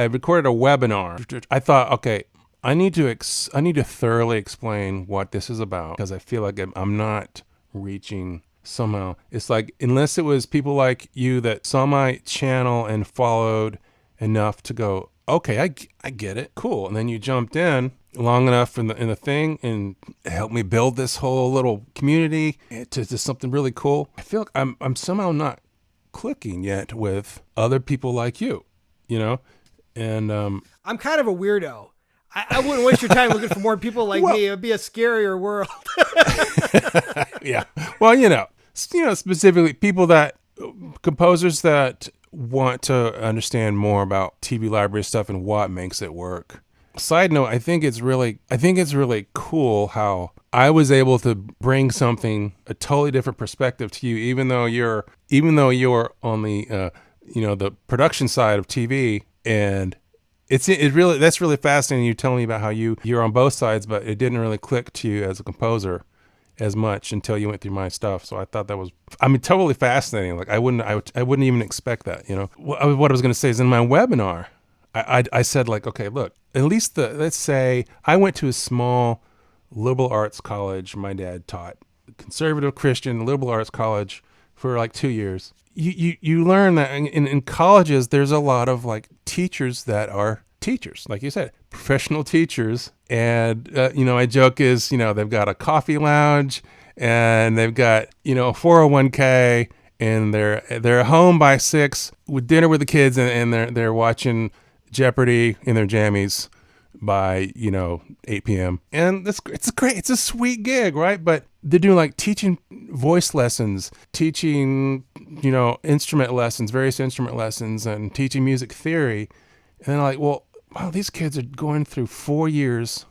recorded a webinar. I thought, okay, I need to thoroughly explain what this is about, because I feel like I'm not reaching somehow. It's like, unless it was people like you that saw my channel and followed enough to go, okay, I get it, cool, and then you jumped in long enough in the thing and helped me build this whole little community to something really cool. I feel like I'm somehow not clicking yet with other people like you, and I'm kind of a weirdo. I wouldn't waste your time looking for more people like me. It would be a scarier world. Yeah, well, specifically people composers that want to understand more about TV library stuff and what makes it work. Side note, I think it's really cool how I was able to bring a totally different perspective to you, even though you're on the the production side of TV, and that's really fascinating. You telling me about how you're on both sides, but it didn't really click to you as a composer as much until you went through my stuff. So I thought that was, totally fascinating. Like I wouldn't even expect that, What I was going to say is, in my webinar, I said, like, okay, look, at least let's say I went to a small liberal arts college. My dad taught conservative Christian liberal arts college for like 2 years. You learn that in colleges, there's a lot of like teachers that are teachers, like you said, professional teachers. And, my joke is, they've got a coffee lounge and they've got, a 401k, and they're home by 6 with dinner with the kids, and they're watching Jeopardy in their jammies by, 8 p.m. And it's a sweet gig, right? But they're doing like teaching voice lessons, teaching, instrument lessons, various instrument lessons, and teaching music theory. And then like, well, wow, these kids are going through 4 years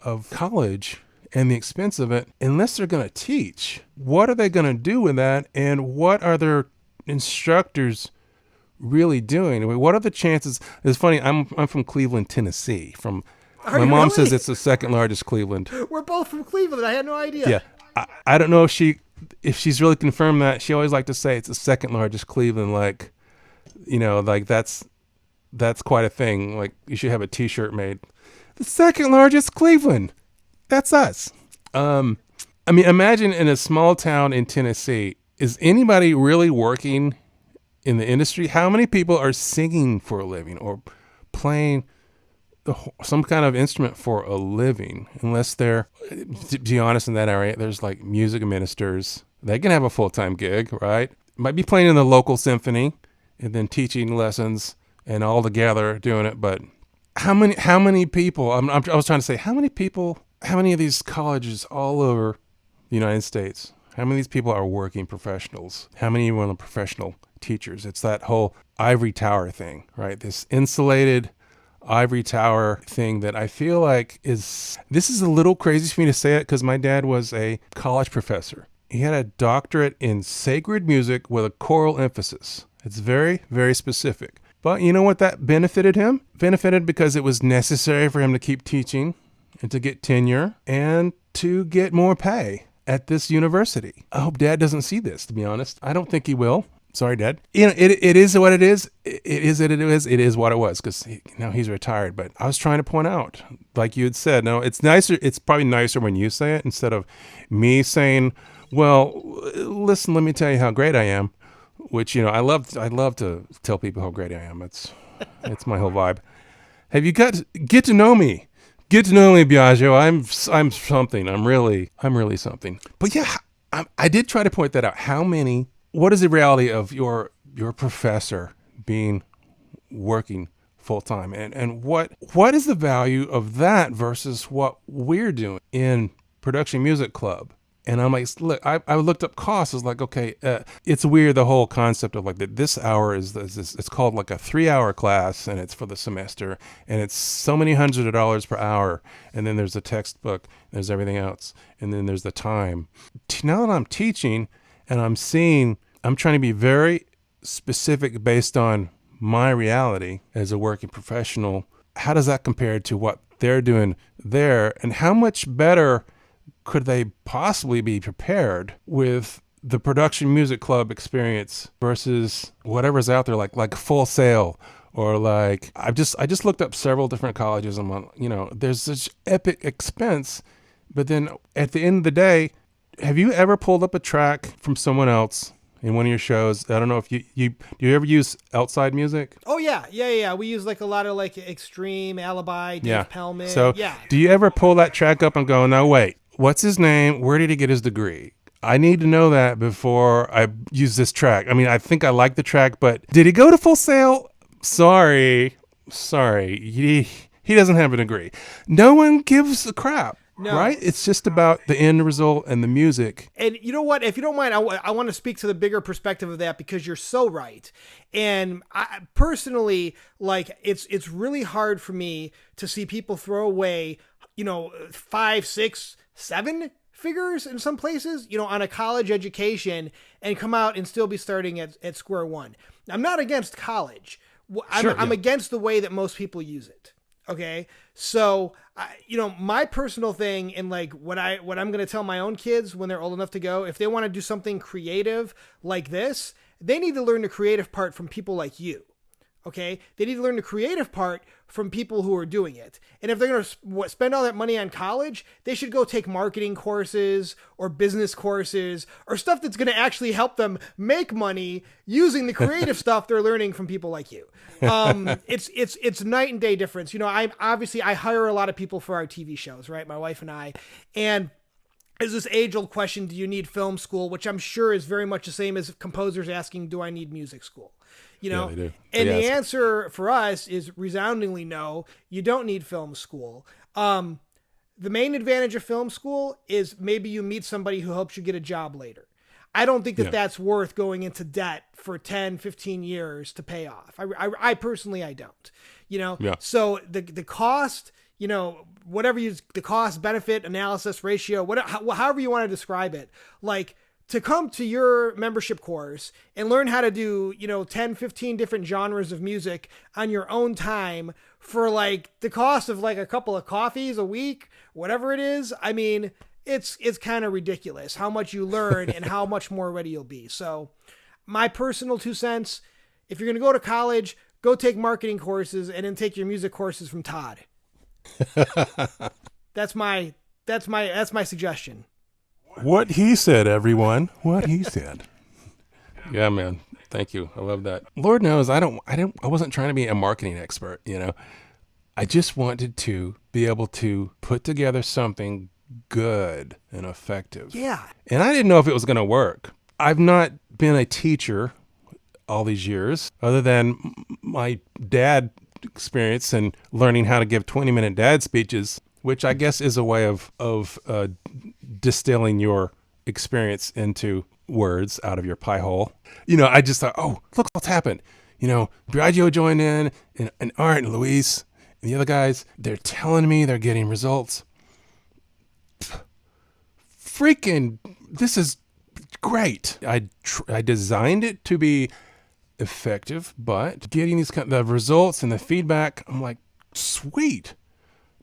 of college and the expense of it. Unless they're going to teach, what are they going to do with that? And what are their instructors really doing? I mean, what are the chances? It's funny. I'm from Cleveland, Tennessee. My mom says it's the second largest Cleveland. We're both from Cleveland. I had no idea. Yeah. I don't know if she's really confirmed that. She always liked to say it's the second largest Cleveland. Like, like that's quite a thing. Like, you should have a t-shirt made. The second largest Cleveland. That's us. Imagine in a small town in Tennessee, is anybody really working in the industry? How many people are singing for a living or playing some kind of instrument for a living? Unless they're, to be honest, in that area, there's like music ministers. They can have a full-time gig, right? Might be playing in the local symphony and then teaching lessons and all together doing it. But how many people, I was trying to say, how many of these colleges all over the United States, how many of these people are working professionals? How many are professional teachers? It's that whole ivory tower thing, right? This insulated ivory tower thing that I feel like this is a little crazy for me to say it, because my dad was a college professor. He had a doctorate in sacred music with a choral emphasis. It's very, very specific. But you know what that benefited him? Benefited because it was necessary for him to keep teaching and to get tenure and to get more pay at this university. I hope Dad doesn't see this, to be honest. I don't think he will. Sorry, Dad. It is what it is. It is what it was, because he's retired. But I was trying to point out, like you had said, no, it's nicer. It's probably nicer when you say it instead of me saying, well, listen, let me tell you how great I am. Which, I love to tell people how great I am. It's my whole vibe. Have you get to know me? Get to know me, Biagio. I'm something. I'm really something. But yeah, I did try to point that out. What is the reality of your professor being working full time, and what is the value of that versus what we're doing in production music club? And I'm like, look, I looked up costs. It's like, okay, it's weird, the whole concept of like that. This hour is this. It's called like a 3-hour class, and it's for the semester, and it's so many hundreds of dollars per hour. And then there's the textbook, there's everything else, and then there's the time. Now that I'm teaching, and I'm trying to be very specific based on my reality as a working professional. How does that compare to what they're doing there, and how much better could they possibly be prepared with the production music club experience versus whatever's out there, like Full Sail, or like I just looked up several different colleges, and there's such epic expense, but then at the end of the day, have you ever pulled up a track from someone else in one of your shows? I don't know if do you ever use outside music? Oh yeah. We use like a lot of like Extreme, Alibi, Dave Pellman. So do you ever pull that track up and go, no wait, what's his name? Where did he get his degree? I need to know that before I use this track. I mean, I think I like the track, but did he go to Full Sail? Sorry. He doesn't have a degree. No one gives a crap. No. Right? It's just about the end result and the music. And you know what? If you don't mind, I want to speak to the bigger perspective of that, because you're so right. And I personally, like, it's really hard for me to see people throw away, 5, 6, 7 figures in some places, on a college education, and come out and still be starting at square one. I'm not against college. I'm against the way that most people use it. Okay. So, my personal thing, and like what I'm going to tell my own kids when they're old enough to go, if they want to do something creative like this, they need to learn the creative part from people like you. Okay. They need to learn the creative part from people who are doing it. And if they're going to spend all that money on college, they should go take marketing courses or business courses or stuff that's going to actually help them make money using the creative stuff they're learning from people like you. It's night and day difference. I hire a lot of people for our TV shows, right? My wife and I, and there's this age-old question, do you need film school? Which I'm sure is very much the same as composers asking, do I need music school? Yeah, they do. And the answer for us is resoundingly no, you don't need film school. The main advantage of film school is maybe you meet somebody who helps you get a job later. I don't think that's worth going into debt for 10, 15 years to pay off. I personally, I don't, So the cost, whatever the cost benefit analysis ratio, however you want to describe it, like, to come to your membership course and learn how to do, 10, 15 different genres of music on your own time for like the cost of like a couple of coffees a week, whatever it is. I mean, it's kind of ridiculous how much you learn and how much more ready you'll be. So my personal 2 cents, if you're going to go to college, go take marketing courses and then take your music courses from Todd. That's my suggestion. What he said, everyone. What he said. Yeah, man. Thank you. I love that. Lord knows I wasn't trying to be a marketing expert, I just wanted to be able to put together something good and effective. Yeah. And I didn't know if it was going to work. I've not been a teacher all these years, other than my dad experience and learning how to give 20-minute dad speeches, which I guess is a way of distilling your experience into words out of your pie hole. I just thought, oh, look what's happened. Biagio joined in, and Art and Luis and the other guys, they're telling me they're getting results. Freaking, this is great. I designed it to be effective, but getting the results and the feedback, I'm like, sweet.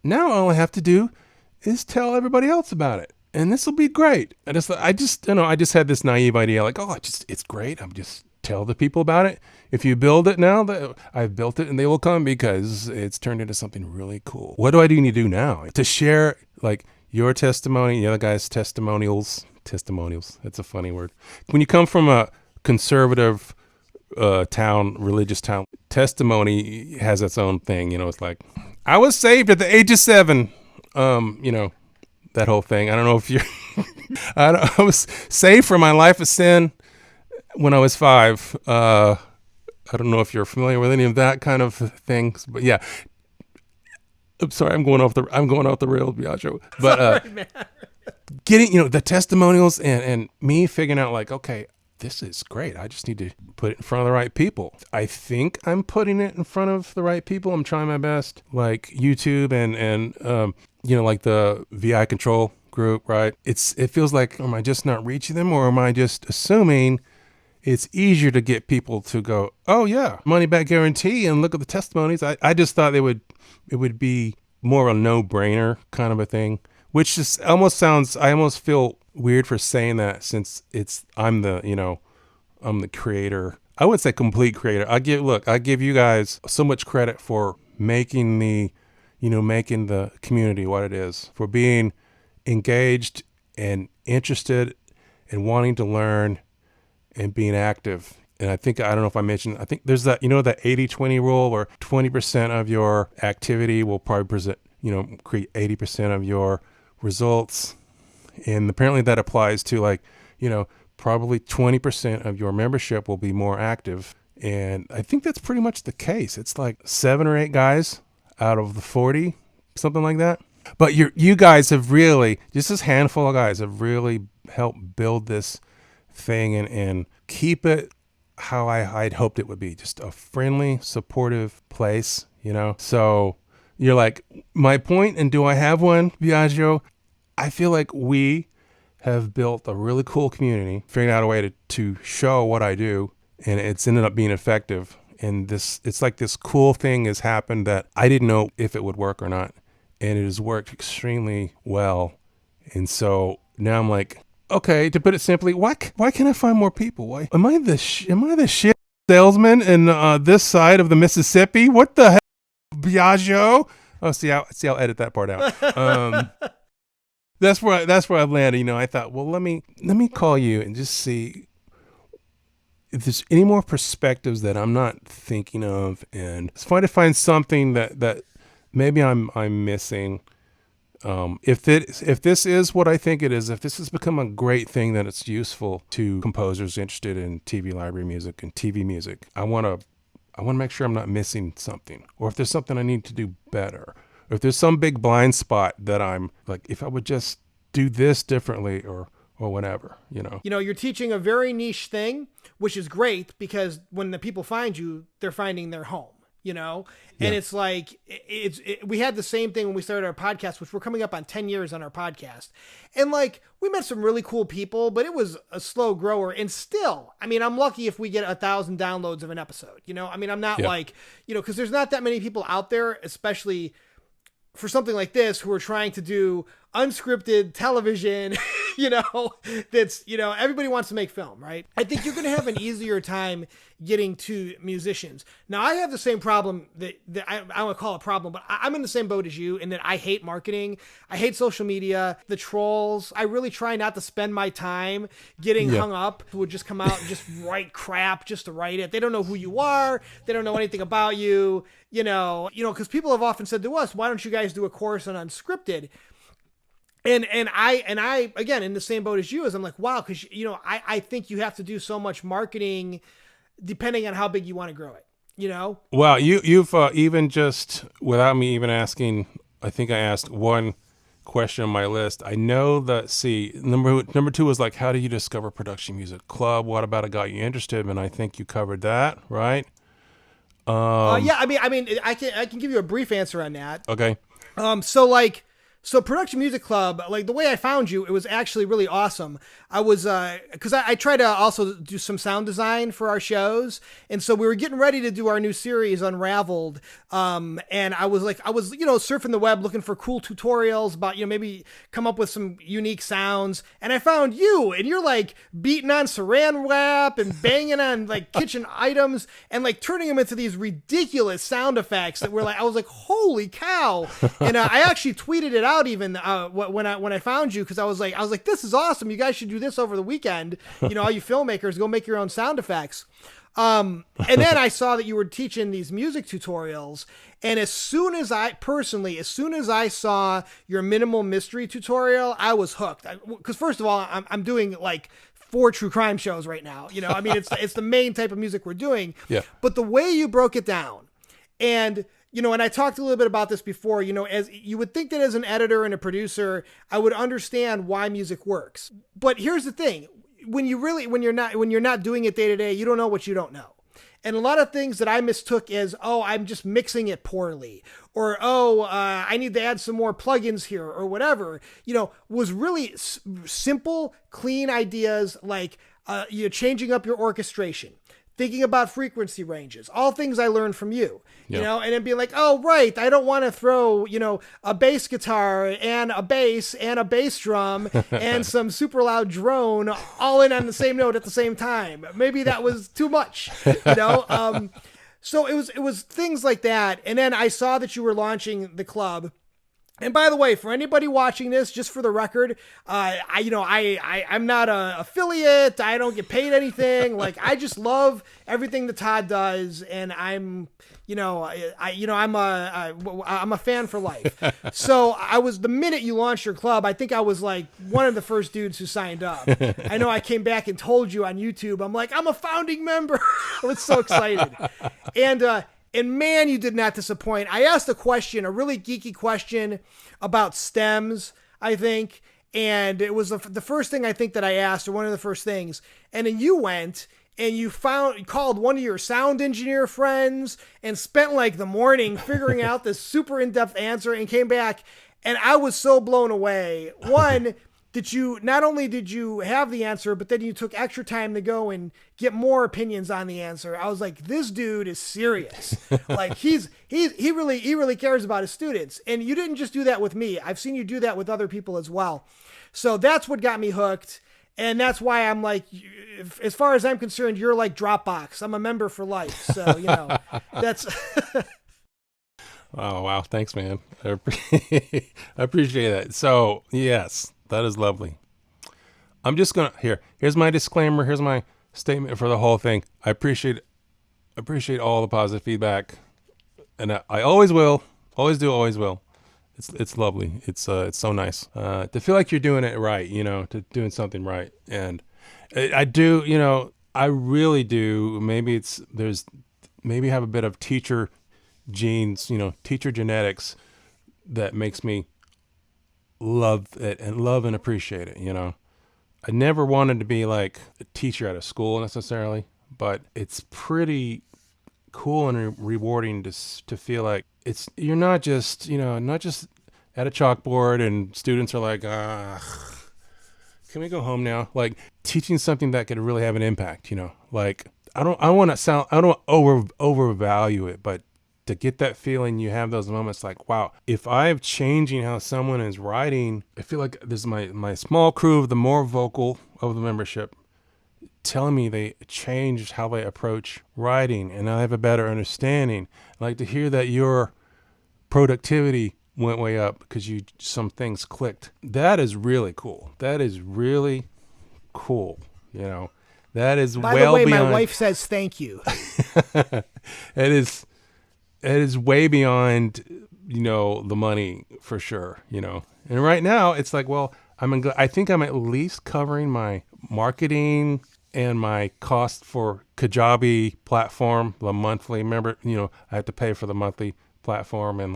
Now all I have to do is tell everybody else about it, and this will be great. I just had this naive idea, like, oh, it's great. I'm just tell the people about it. If you build it now, I've built it, and they will come because it's turned into something really cool. What do I need to do now to share like your testimony, the other guys' testimonials? Testimonials. That's a funny word. When you come from a conservative town, religious town. Testimony has its own thing. It's like, I was saved at the age of 7. That whole thing. I don't know if you're, I was saved from my life of sin when I was 5. I don't know if you're familiar with any of that kind of things, but yeah. I'm sorry, I'm going off the rails, Biagio. But Sorry, getting, the testimonials and me figuring out like, okay, this is great. I just need to put it in front of the right people. I think I'm putting it in front of the right people. I'm trying my best, like YouTube and like the VI control group, right? It feels like, am I just not reaching them, or am I just assuming it's easier to get people to go, oh yeah, money back guarantee, and look at the testimonies? I just thought it would be more of a no-brainer kind of a thing, which just almost sounds, I almost feel weird for saying that, since I'm the creator. I wouldn't say complete creator. I give you guys so much credit for making the community what it is, for being engaged and interested and wanting to learn and being active. And I don't know if I mentioned, I think there's that, that 80-20 rule, where 20% of your activity will probably create 80% of your results. And apparently that applies to probably 20% of your membership will be more active. And I think that's pretty much the case. It's like 7 or 8 guys out of the 40, something like that. But you guys have really, just this handful of guys have really helped build this thing and keep it how I'd hoped it would be. Just a friendly, supportive place, So you're like, my point, and do I have one, Biagio? I feel like we have built a really cool community, figuring out a way to show what I do, and it's ended up being effective. And it's like this cool thing has happened that I didn't know if it would work or not. And it has worked extremely well. And so now I'm like, okay, to put it simply, why can't I find more people? Why am I the shit salesman in this side of the Mississippi? What the hell, Biagio? Oh, see, I'll edit that part out. That's where I've landed. I thought, well, let me call you and just see if there's any more perspectives that I'm not thinking of, and try to find something that maybe I'm missing. If this is what I think it is, if this has become a great thing that it's useful to composers interested in TV library music and TV music, I want to make sure I'm not missing something, or if there's something I need to do better, or if there's some big blind spot that I'm like, if I would just do this differently or whatever, You're teaching a very niche thing, which is great, because when the people find you, they're finding their home. And it's like, we had the same thing when we started our podcast, which we're coming up on 10 years on our podcast. And like, we met some really cool people, but it was a slow grower. And still, I'm lucky if we get 1,000 downloads of an episode, I'm not like, cause there's not that many people out there, especially for something like this, who are trying to do unscripted television, that's, everybody wants to make film, right? I think you're going to have an easier time getting to musicians. Now, I have the same problem that I would call a problem, but I'm in the same boat as you in that I hate marketing. I hate social media, the trolls. I really try not to spend my time getting hung up, who would just come out and just write crap just to write it. They don't know who you are. They don't know anything about you, because people have often said to us, why don't you guys do a course on unscripted? And I again, in the same boat as you, as I'm like, wow, because I think you have to do so much marketing depending on how big you want to grow it. Well, you've even just without me even asking, I think I asked one question on my list. I know that. See, number 2 was like, how do you discover production music club? What about it got you interested? And I think you covered that, right? Yeah, I can give you a brief answer on that. Okay. So Production Music Club, like the way I found you, it was actually really awesome. I was, cause I try to also do some sound design for our shows. And so we were getting ready to do our new series Unraveled. And I was surfing the web looking for cool tutorials about, maybe come up with some unique sounds. And I found you, and you're like beating on Saran wrap and banging on like kitchen items and like turning them into these ridiculous sound effects that were like, I was like, holy cow. And I actually tweeted it out out even when I found you, because I was like, this is awesome. You guys should do this over the weekend. All you filmmakers, go make your own sound effects. And then I saw that you were teaching these music tutorials. And as soon as I saw your minimal mystery tutorial, I was hooked. Because first of all, I'm doing like 4 true crime shows right now. I mean, it's the main type of music we're doing. Yeah. But the way you broke it down, and and I talked a little bit about this before, as you would think that as an editor and a producer, I would understand why music works. But here's the thing. When you're not doing it day to day, you don't know what you don't know. And a lot of things that I mistook as, I'm just mixing it poorly, or, I need to add some more plugins here, or whatever, was really simple, clean ideas like, changing up your orchestration, thinking about frequency ranges, all things I learned from you, and then being like, oh, right, I don't want to throw, a bass guitar and a bass drum and some super loud drone all in on the same note at the same time. Maybe that was too much, So it was things like that. And then I saw that you were launching the club. And by the way, for anybody watching this, just for the record, I'm not an affiliate. I don't get paid anything. Like, I just love everything that Todd does, and I'm a fan for life. So the minute you launched your club, I think I was like one of the first dudes who signed up. I know I came back and told you on YouTube, I'm like, I'm a founding member. I was so excited. And man, you did not disappoint. I asked a really geeky question about stems, I think. And it was the first thing I think that I asked, or one of the first things. And then you went and you called one of your sound engineer friends and spent like the morning figuring out this super in-depth answer, and came back. And I was so blown away. One, not only did you have the answer, but then you took extra time to go and get more opinions on the answer. I was like, this dude is serious. Like he really cares about his students. And you didn't just do that with me. I've seen you do that with other people as well. So that's what got me hooked. And that's why I'm like, as far as I'm concerned, you're like Dropbox. I'm a member for life. So, that's... Oh, wow. Thanks, man. I appreciate that. So, yes. That is lovely. I'm just here's my disclaimer. Here's my statement for the whole thing. I appreciate all the positive feedback, and I always will, always do, always will. It's lovely. It's so nice to feel like you're doing it right, to doing something right. And I do, I really do. Maybe maybe have a bit of teacher genes, teacher genetics that makes me love it and love and appreciate it. I never wanted to be like a teacher at a school necessarily, but it's pretty cool and rewarding to feel like you're not just at a chalkboard and students are like, can we go home now? Like, teaching something that could really have an impact, like I don't overvalue it, but to get that feeling, you have those moments like, wow, if I'm changing how someone is writing, I feel like there's my small crew of the more vocal of the membership telling me they changed how they approach writing and I have a better understanding. I like to hear that your productivity went way up because some things clicked. That is really cool. That is really cool. That is By the way, beyond... my wife says thank you. It is way beyond, the money for sure, And right now it's like, well, I think I'm at least covering my marketing and my cost for Kajabi platform, the monthly member, I have to pay for the monthly platform, and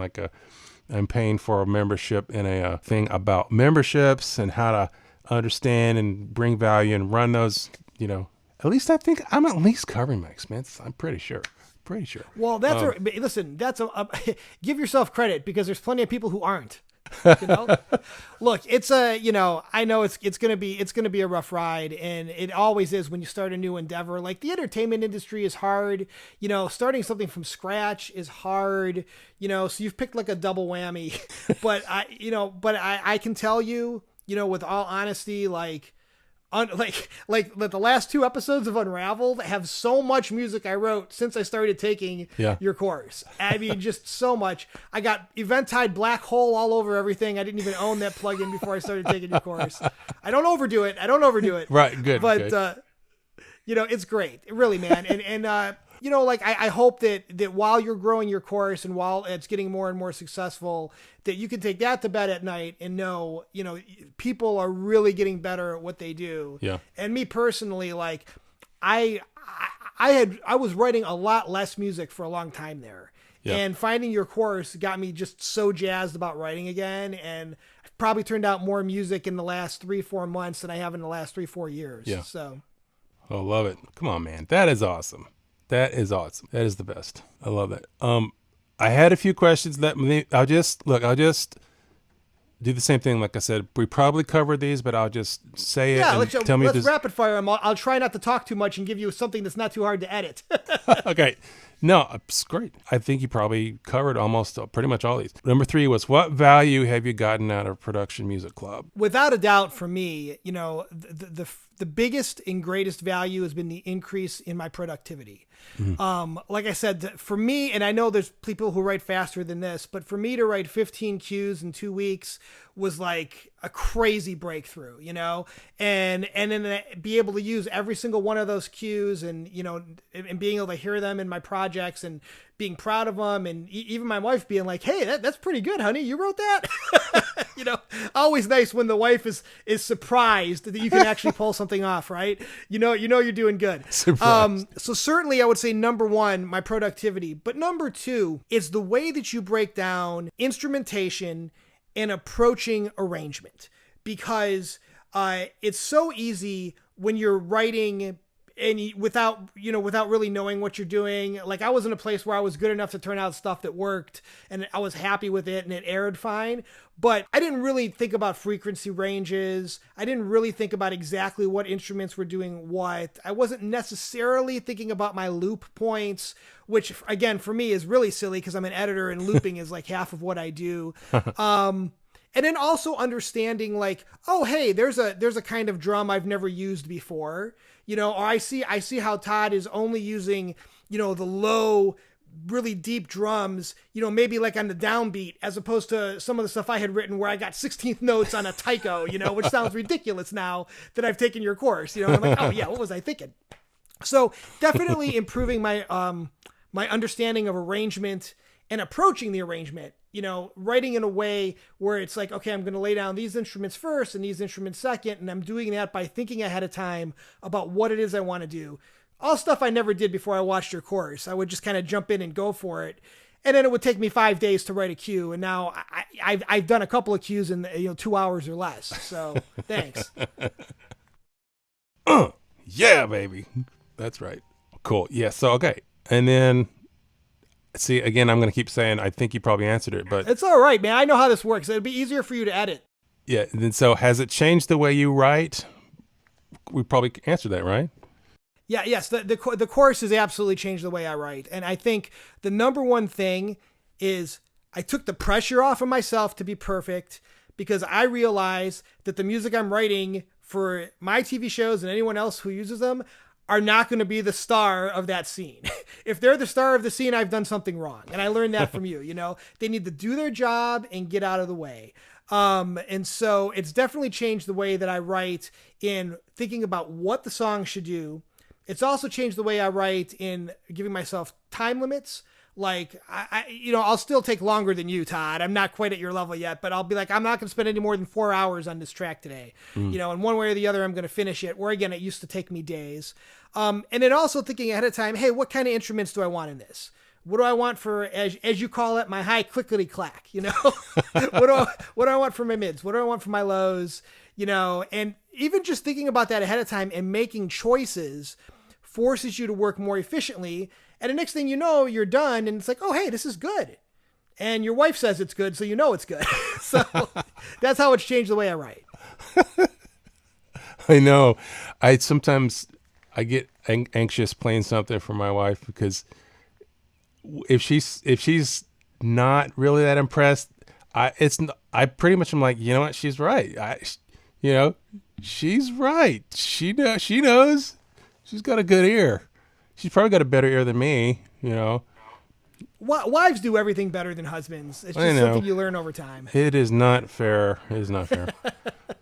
I'm paying for a membership in a thing about memberships and how to understand and bring value and run those, at least I think I'm at least covering my expenses. I'm pretty sure. Well, listen, give yourself credit, because there's plenty of people who aren't. Look, it's I know it's gonna be a rough ride, and it always is when you start a new endeavor. Like, the entertainment industry is hard. Starting something from scratch is hard. So you've picked like a double whammy. But I can tell you, with all honesty, like, Like the last 2 episodes of Unraveled have so much music I wrote since I started taking your course. I mean, just so much. I got Eventide Black Hole all over everything. I didn't even own that plugin before I started taking your course. I don't overdo it. Right. Good. But, it's great. Really, man. And I hope that while you're growing your course and while it's getting more and more successful, that you can take that to bed at night and know, people are really getting better at what they do. Yeah. And me personally, like I was writing a lot less music for a long time there. Yeah. And finding your course got me just so jazzed about writing again. And I've probably turned out more music in the last 3-4 months than I have in the last 3-4 years. Yeah. So. Oh, love it. Come on, man. That is awesome. That is the best. I love that. I had a few questions. I'll just do the same thing. Like I said, we probably covered these, but I'll just say it. Yeah, tell me let's rapid fire them. I'll try not to talk too much and give you something that's not too hard to edit. Okay. No, it's great. I think you probably covered pretty much all these. Number 3 was, what value have you gotten out of Production Music Club? Without a doubt, for me, the biggest and greatest value has been the increase in my productivity. Mm-hmm. Like I said, for me, and I know there's people who write faster than this, but for me to write 15 cues in 2 weeks was like a crazy breakthrough, and then be able to use every single one of those cues and being able to hear them in my projects and being proud of them. And even my wife being like, hey, that's pretty good, honey. You wrote that? Always nice when the wife is surprised that you can actually pull something off, right? You're doing good. So certainly I would say number 1, my productivity, but number 2 is the way that you break down instrumentation and approaching arrangement, because it's so easy when you're writing and without really knowing what you're doing. Like, I was in a place where I was good enough to turn out stuff that worked and I was happy with it and it aired fine, but I didn't really think about frequency ranges. I didn't really think about exactly what instruments were doing what. I wasn't necessarily thinking about my loop points, which again, for me is really silly because I'm an editor and looping is like half of what I do. And then also understanding like, oh, hey, there's a kind of drum I've never used before, or I see how Todd is only using, the low, really deep drums, maybe like on the downbeat, as opposed to some of the stuff I had written where I got 16th notes on a taiko, which sounds ridiculous now that I've taken your course, I'm like, oh yeah, what was I thinking? So definitely improving my, my understanding of arrangement and approaching the arrangement, writing in a way where it's like, okay, I'm going to lay down these instruments first and these instruments second. And I'm doing that by thinking ahead of time about what it is I want to do. All stuff I never did before I watched your course. I would just kind of jump in and go for it. And then it would take me 5 days to write a cue. And now I've done a couple of cues in 2 hours or less. So thanks. Yeah, baby. That's right. Cool. Yeah. So, okay. And then, see, again, I'm going to keep saying, I think you probably answered it, but it's all right, man. I know how this works. It'd be easier for you to edit. Yeah. And then, so has it changed the way you write? We probably answered that, right? Yeah. Yes. The course has absolutely changed the way I write. And I think the number one thing is I took the pressure off of myself to be perfect, because I realize that the music I'm writing for my TV shows and anyone else who uses them are not going to be the star of that scene. If they're the star of the scene, I've done something wrong. And I learned that from you, they need to do their job and get out of the way. And so it's definitely changed the way that I write in thinking about what the song should do. It's also changed the way I write in giving myself time limits. Like, I'll still take longer than you, Todd. I'm not quite at your level yet, but I'll be like, I'm not going to spend any more than 4 hours on this track today. And one way or the other, I'm going to finish it. Where again, it used to take me days. And then also thinking ahead of time, hey, what kind of instruments do I want in this? What do I want for, as you call it, my high clickety clack, what do I want for my mids? What do I want for my lows? And even just thinking about that ahead of time and making choices forces you to work more efficiently. And the next thing you know, you're done and it's like, oh, hey, this is good. And your wife says it's good, so you know it's good. So that's how it's changed the way I write. I know. Sometimes I get anxious playing something for my wife, because if she's not really that impressed, I pretty much am like, you know what, she's right. She's right. She knows. She's got a good ear. She's probably got a better ear than me, you know. Wives do everything better than husbands. It's I just know. something you learn over time. It is not fair. It is not fair.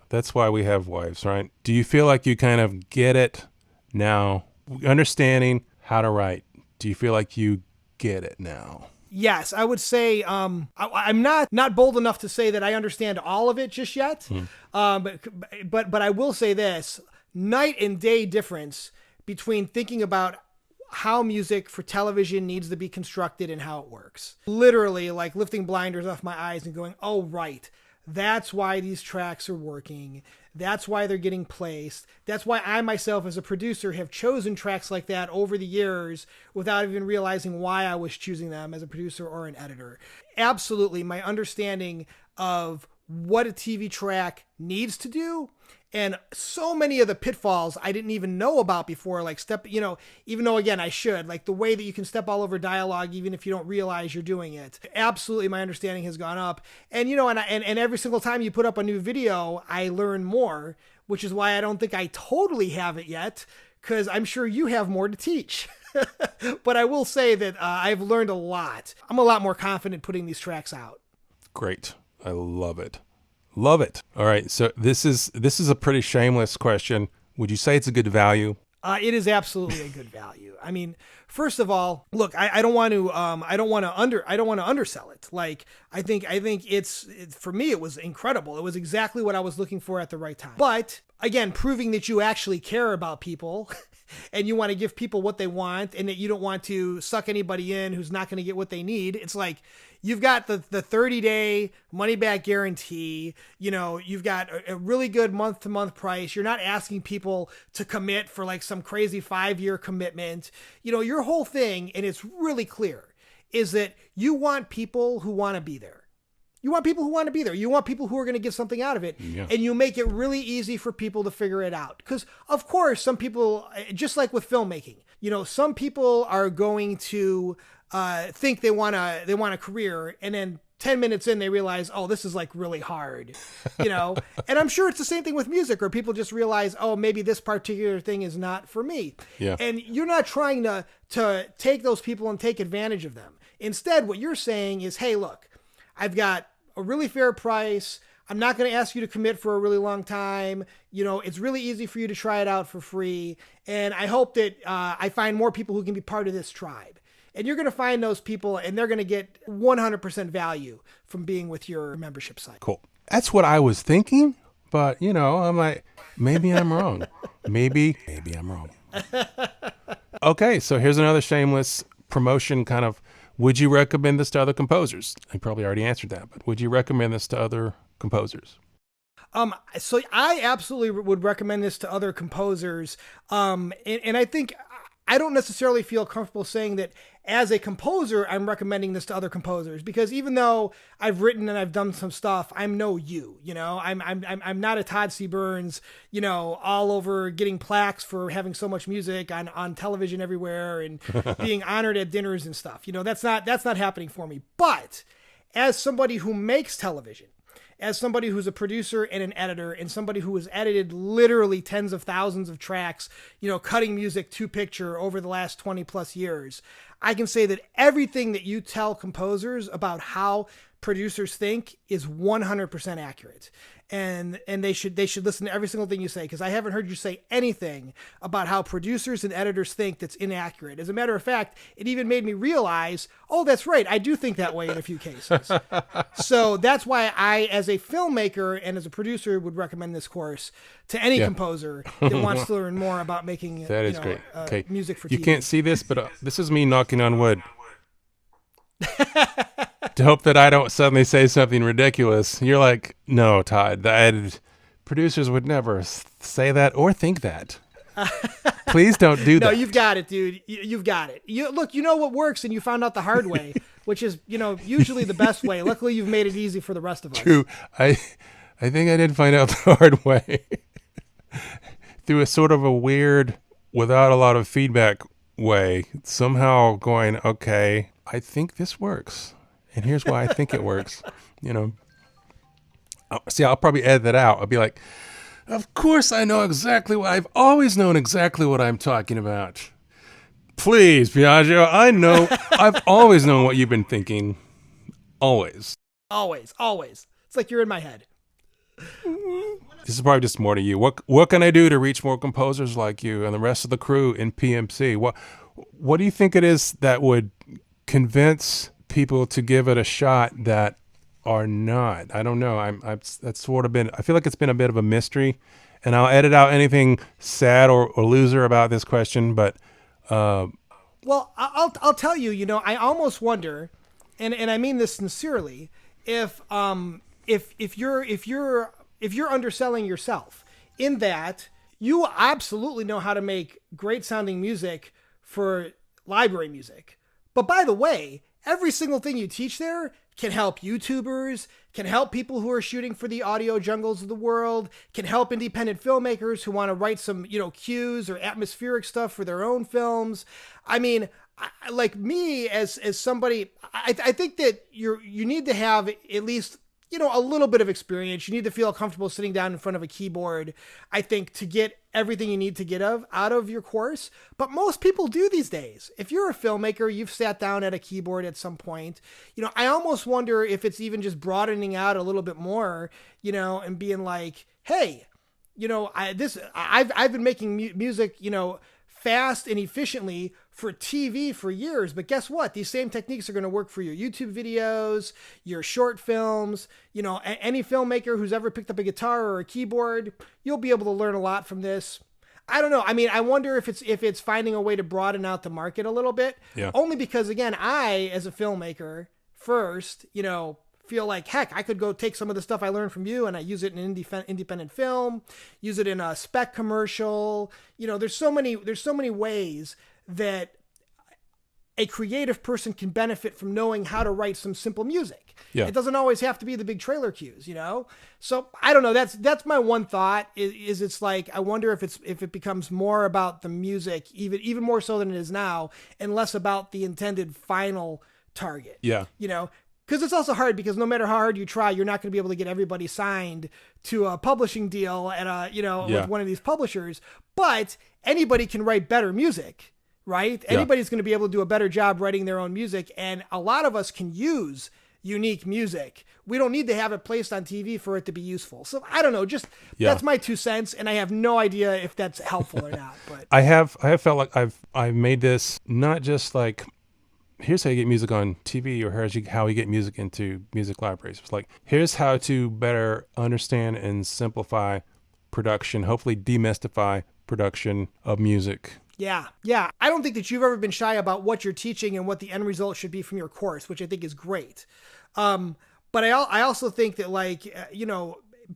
That's why we have wives, right? Do you feel like you kind of get it now, understanding how to write? Do you feel like you get it now? Yes, I would say I'm not bold enough to say that I understand all of it just yet. But I will say this: night and day difference between thinking about how music for television needs to be constructed and how it works. Literally, like lifting blinders off my eyes and going, "Oh, right. That's why these tracks are working. That's why they're getting placed. That's why I myself as a producer have chosen tracks like that over the years without even realizing why I was choosing them as a producer or an editor." Absolutely, my understanding of what a TV track needs to do and so many of the pitfalls I didn't even know about before, like even though again, I should, like the way that you can step all over dialogue, even if you don't realize you're doing it. Absolutely. My understanding has gone up. And, and every single time you put up a new video, I learn more, which is why I don't think I totally have it yet, because I'm sure you have more to teach. But I will say that I've learned a lot. I'm a lot more confident putting these tracks out. Great. I love it. Love it. All right. So this is a pretty shameless question. Would you say it's a good value? It is absolutely a good value. I mean, first of all, look, I don't want to undersell it. Like, I think for me, it was incredible. It was exactly what I was looking for at the right time. But again, proving that you actually care about people and you want to give people what they want and that you don't want to suck anybody in who's not going to get what they need. It's like, you've got the 30-day money back guarantee. You've got a really good month-to-month price. You're not asking people to commit for like some crazy 5-year commitment. Your whole thing, and it's really clear, is that you want people who want to be there. You want people who want to be there. You want people who are going to get something out of it. Yeah. And you make it really easy for people to figure it out. Because, of course, some people, just like with filmmaking, some people are going to think they want a career, and then 10 minutes in they realize, oh, this is like really hard, And I'm sure it's the same thing with music, or people just realize, oh, maybe this particular thing is not for me. Yeah. And you're not trying to take those people and take advantage of them. Instead, what you're saying is, hey, look, I've got a really fair price. I'm not going to ask you to commit for a really long time. It's really easy for you to try it out for free. And I hope that I find more people who can be part of this tribe. And you're going to find those people, and they're going to get 100% value from being with your membership site. Cool. That's what I was thinking, but I'm like, maybe I'm wrong. Maybe I'm wrong. Okay, so here's another shameless promotion kind of. Would you recommend this to other composers? I probably already answered that, but would you recommend this to other composers? So I absolutely would recommend this to other composers. And I think I don't necessarily feel comfortable saying that as a composer, I'm recommending this to other composers, because even though I've written and I've done some stuff, I'm no you, I'm not a Todd C. Burns, all over getting plaques for having so much music on television everywhere and being honored at dinners and stuff. That's not happening for me. But as somebody who makes television, as somebody who's a producer and an editor, and somebody who has edited literally tens of thousands of tracks, cutting music to picture over the last 20 plus years, I can say that everything that you tell composers about how producers think is 100% accurate. And they should listen to every single thing you say, because I haven't heard you say anything about how producers and editors think that's inaccurate. As a matter of fact, it even made me realize, oh, that's right, I do think that way in a few cases. So that's why I, as a filmmaker and as a producer, would recommend this course to any composer that wants to learn more about making that is great. Okay. Music for TV. You can't see this, but this is me knocking on wood. To hope that I don't suddenly say something ridiculous. You're like, no, Todd, producers would never say that or think that. Please don't do that. No, you've got it, dude. You've got it. Look, you know what works, and you found out the hard way, which is, usually the best way. Luckily, you've made it easy for the rest of us. True. I think I did find out the hard way through a sort of a weird, without a lot of feedback way, somehow going, okay, I think this works. And here's why I think it works. See, I'll probably edit that out. I'll be like, Of course I know exactly what I've always known exactly what I'm talking about. Please, Piaggio, I know I've always known what you've been thinking. Always. Always, always. It's like you're in my head. This is probably just more to you. What can I do to reach more composers like you and the rest of the crew in PMC? What do you think it is that would convince people to give it a shot that are not? I don't know. That's sort of been. I feel like it's been a bit of a mystery, and I'll edit out anything sad or loser about this question. But well, I'll tell you. You know, I almost wonder, and I mean this sincerely, if you're underselling yourself in that you absolutely know how to make great sounding music for library music. But by the way, every single thing you teach there can help YouTubers, can help people who are shooting for the audio jungles of the world, can help independent filmmakers who want to write some, cues or atmospheric stuff for their own films. I mean, like me as somebody, I think that you need to have at least a little bit of experience. You need to feel comfortable sitting down in front of a keyboard, I think, to get everything you need to get out of your course. But most people do these days. If you're a filmmaker, you've sat down at a keyboard at some point. I almost wonder if it's even just broadening out a little bit more, and being like, hey, I've been making music, fast and efficiently for TV for years, but guess what? These same techniques are going to work for your YouTube videos, your short films, any filmmaker who's ever picked up a guitar or a keyboard, you'll be able to learn a lot from this. I don't know. I mean, I wonder if it's finding a way to broaden out the market a little bit. Yeah. Only because, again, I, as a filmmaker, first, feel like, heck, I could go take some of the stuff I learned from you and I use it in independent film, use it in a spec commercial. There's so many ways that a creative person can benefit from knowing how to write some simple music. Yeah. It doesn't always have to be the big trailer cues, So I don't know. That's my one thought is it's like, I wonder if it becomes more about the music, even more so than it is now, and less about the intended final target. Yeah. Because it's also hard because no matter how hard you try, you're not going to be able to get everybody signed to a publishing deal at with one of these publishers. But anybody can write better music, right? Yeah. Anybody's going to be able to do a better job writing their own music. And a lot of us can use unique music. We don't need to have it placed on TV for it to be useful. So I don't know, that's my 2 cents. And I have no idea if that's helpful or not. But I have felt like I've made this not just like, here's how you get music on TV, or here's how you get music into music libraries. It's like, here's how to better understand and simplify production, hopefully demystify production of music. Yeah. I don't think that you've ever been shy about what you're teaching and what the end result should be from your course, which I think is great. But I also think that, like,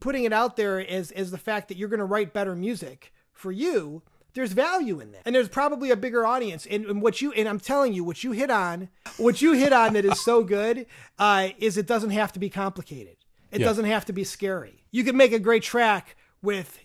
putting it out there as the fact that you're going to write better music for you, there's value in that. And there's probably a bigger audience. And I'm telling you, what you hit on that is so good, is it doesn't have to be complicated. It doesn't have to be scary. You can make a great track with,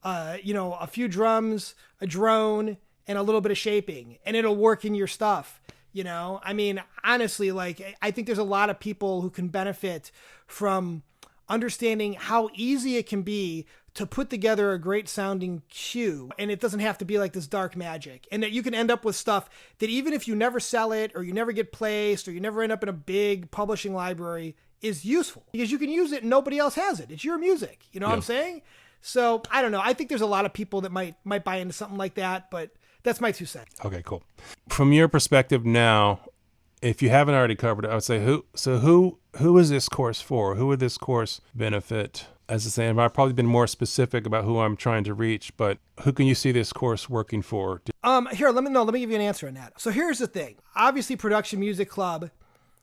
a few drums, a drone, and a little bit of shaping, and it'll work in your stuff. I mean, honestly, like, I think there's a lot of people who can benefit from understanding how easy it can be to put together a great sounding cue, and it doesn't have to be like this dark magic, and that you can end up with stuff that even if you never sell it, or you never get placed, or you never end up in a big publishing library, is useful because you can use it and nobody else has it. It's your music. You know what I'm saying? So I don't know. I think there's a lot of people that might buy into something like that, but that's my 2 cents. Okay, cool. From your perspective now, if you haven't already covered it, I would say who is this course for? Who would this course benefit? As I say, I've probably been more specific about who I'm trying to reach, but who can you see this course working for? Here, let me give you an answer on that. So here's the thing. Obviously, Production Music Club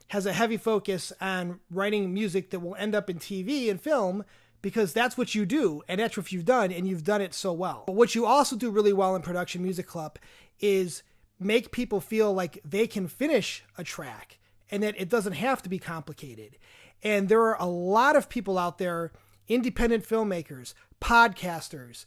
has a heavy focus on writing music that will end up in TV and film, because that's what you do, and that's what you've done, and you've done it so well. But what you also do really well in Production Music Club is make people feel like they can finish a track and that it doesn't have to be complicated. And there are a lot of people out there, independent filmmakers, podcasters,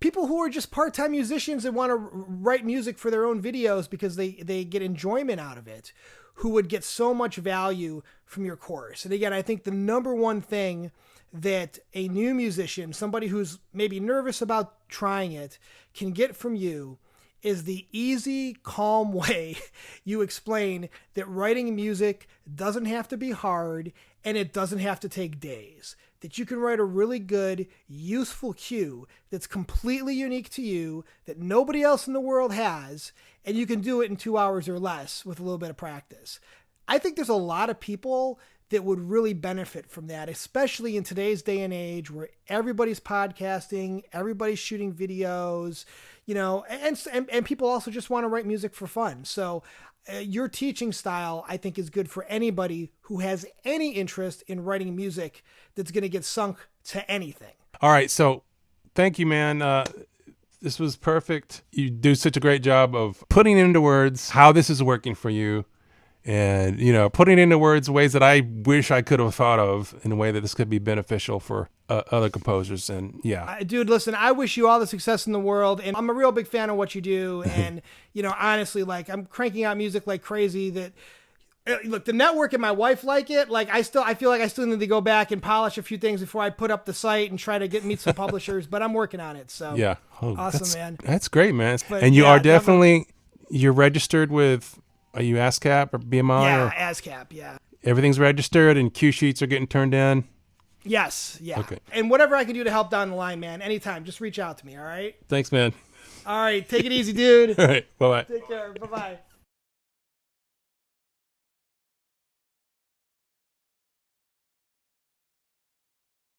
people who are just part-time musicians and want to write music for their own videos because they get enjoyment out of it, who would get so much value from your course. And again, I think the number one thing that a new musician, somebody who's maybe nervous about trying it, can get from you is the easy, calm way you explain that writing music doesn't have to be hard and it doesn't have to take days. That you can write a really good, useful cue that's completely unique to you, that nobody else in the world has, and you can do it in 2 hours or less with a little bit of practice. I think there's a lot of people that would really benefit from that, especially in today's day and age where everybody's podcasting, everybody's shooting videos, and people also just want to write music for fun. So your teaching style, I think, is good for anybody who has any interest in writing music that's going to get sunk to anything. All right. So thank you, man. This was perfect. You do such a great job of putting into words how this is working for you. And, putting into words ways that I wish I could have thought of in a way that this could be beneficial for other composers. And dude, listen, I wish you all the success in the world. And I'm a real big fan of what you do. And, honestly, like I'm cranking out music like crazy that, look, the network and my wife like it. Like I feel like I still need to go back and polish a few things before I put up the site and try to meet some publishers, but I'm working on it. So awesome, man. That's great, man. But, and you are definitely, you're registered with, are you ASCAP or BMI? Yeah, ASCAP, yeah. Everything's registered and cue sheets are getting turned in? Yes, yeah. Okay. And whatever I can do to help down the line, man, anytime, just reach out to me, all right? Thanks, man. All right, take it easy, dude. All right, bye-bye. Take care, bye-bye.